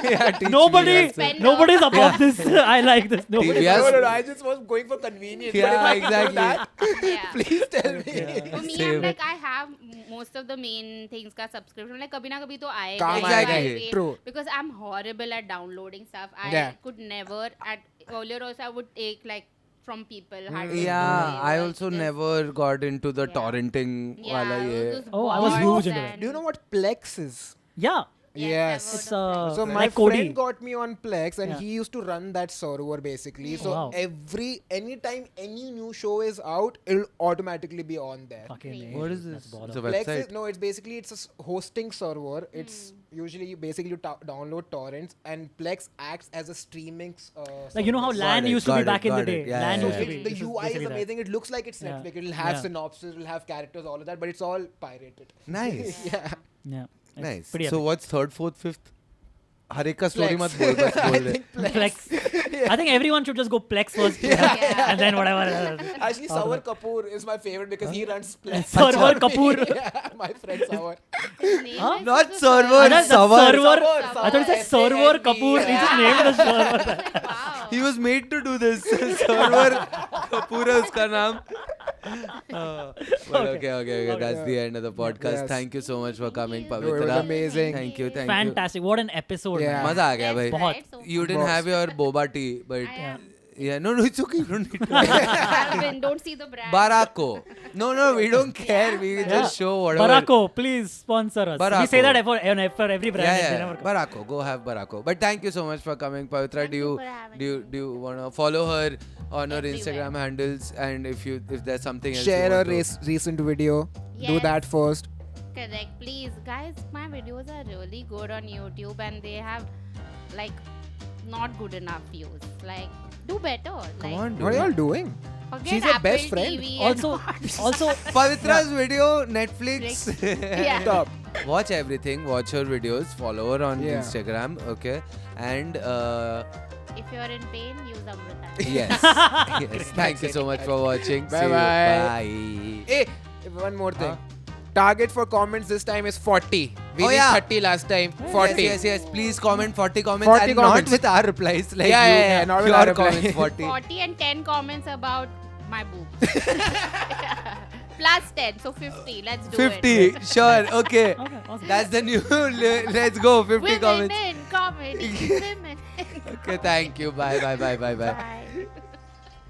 Yeah. teach me Nobody, also. nobody's above this. I like this. Nobody. Yes. No, I just was going for convenience. Yeah, but if I can do exactly. that, Yeah. please tell me. For me, Same. I'm like I have most of the main things का subscription. Like कभी ना कभी तो आएगा. काम So आएगा I he. wait. True. Because I'm horrible at downloading stuff. I Yeah. could never. Earlier also I would take like from people. hard disk Yeah, only, I like also this. never got into the Yeah. torrenting Yeah, wala ye. those Oh, I was bots huge into and- Do you know what Plex is? Yeah. Yes. Yes. I've It's heard of that. So my like Kodi. friend got me on Plex and Yeah. he used to run that server basically. So Wow. anytime any new show is out, it'll automatically be on there. Fucking Crazy. A. What is That's this? bottom. It's a Plex website. is no, it's basically it's a hosting server. It's usually you download torrents and Plex acts as a streaming. Like you know how service. LAN Got it, used to be got back it, in the got day. it. Yeah, LAN yeah, used to yeah. be. The this is UI is basically that. amazing. It looks like it's Yeah. Netflix. It'll have Yeah. synopsis, it'll have characters, all of that, but it's all pirated. Nice. Yeah. Yeah. It's Nice. Pretty So epic. what's third, fourth, fifth? हर एक का story Plex. मत बोल बस I बोल दे. think Plex. Plex. I think everyone should just go Plex first, Yeah. and then whatever. Actually, Savar Kapoor is my favorite because he runs Plex. Sarwar Kapoor. Yeah, my friend Savar. His name Huh? is Not also server, That's Savar. server. Savar. I thought it said Sarwar Kapoor. He just named the server. Wow. He was made to do this. Server Kapoor है उसका नाम. But okay. That's the end of the podcast. Yes. Thank you so much for coming, you. Pavitra. It was amazing. Thank you. Fantastic. What an episode. Yeah. man. मजा आ गया भाई. Yes, right? So You didn't have your boba tea, but I yeah, no, it's okay. You don't need to. Alvin, don't see the brand. Barako. No, we don't care. We just show whatever. Barako, please sponsor us. We Barako. say that for every brand. and they Yeah. never come. Barako. Go have Barako. But thank you so much for coming, Pavitra. Thank you for having Do you wanna follow her on her Everywhere. Instagram handles, and if there's something else Share you a want to- recent video. Do Yes. that first. Correct. Please, guys, my videos are really good on YouTube and they have like not good enough views. Like, do better. Come like, on, What are y'all doing? forget She's your Apple best friend. TV and Also, Pavitra's video, Netflix. Yeah. Top. Watch everything. Watch her videos. Follow her on Yeah. Instagram. Okay. And if you're in pain, use Amrita. yes. Thank you so much for watching. See you. Bye-bye. Bye. Hey, one more thing. Target for comments this time is 40. We Oh, did yeah. 30 last time. 40. Yes. Please comment 40 comments 40 and comments. not with our replies. Like Yeah, you, yeah, not with your our reply. comments 40. 40 and 10 comments about my boobs. Plus 10, so 50. Let's do 50. it. Sure. Okay. okay, awesome. That's the new. Let's go. 50 Women comments. in comedy. Women. Okay. Thank you. Bye. Bye.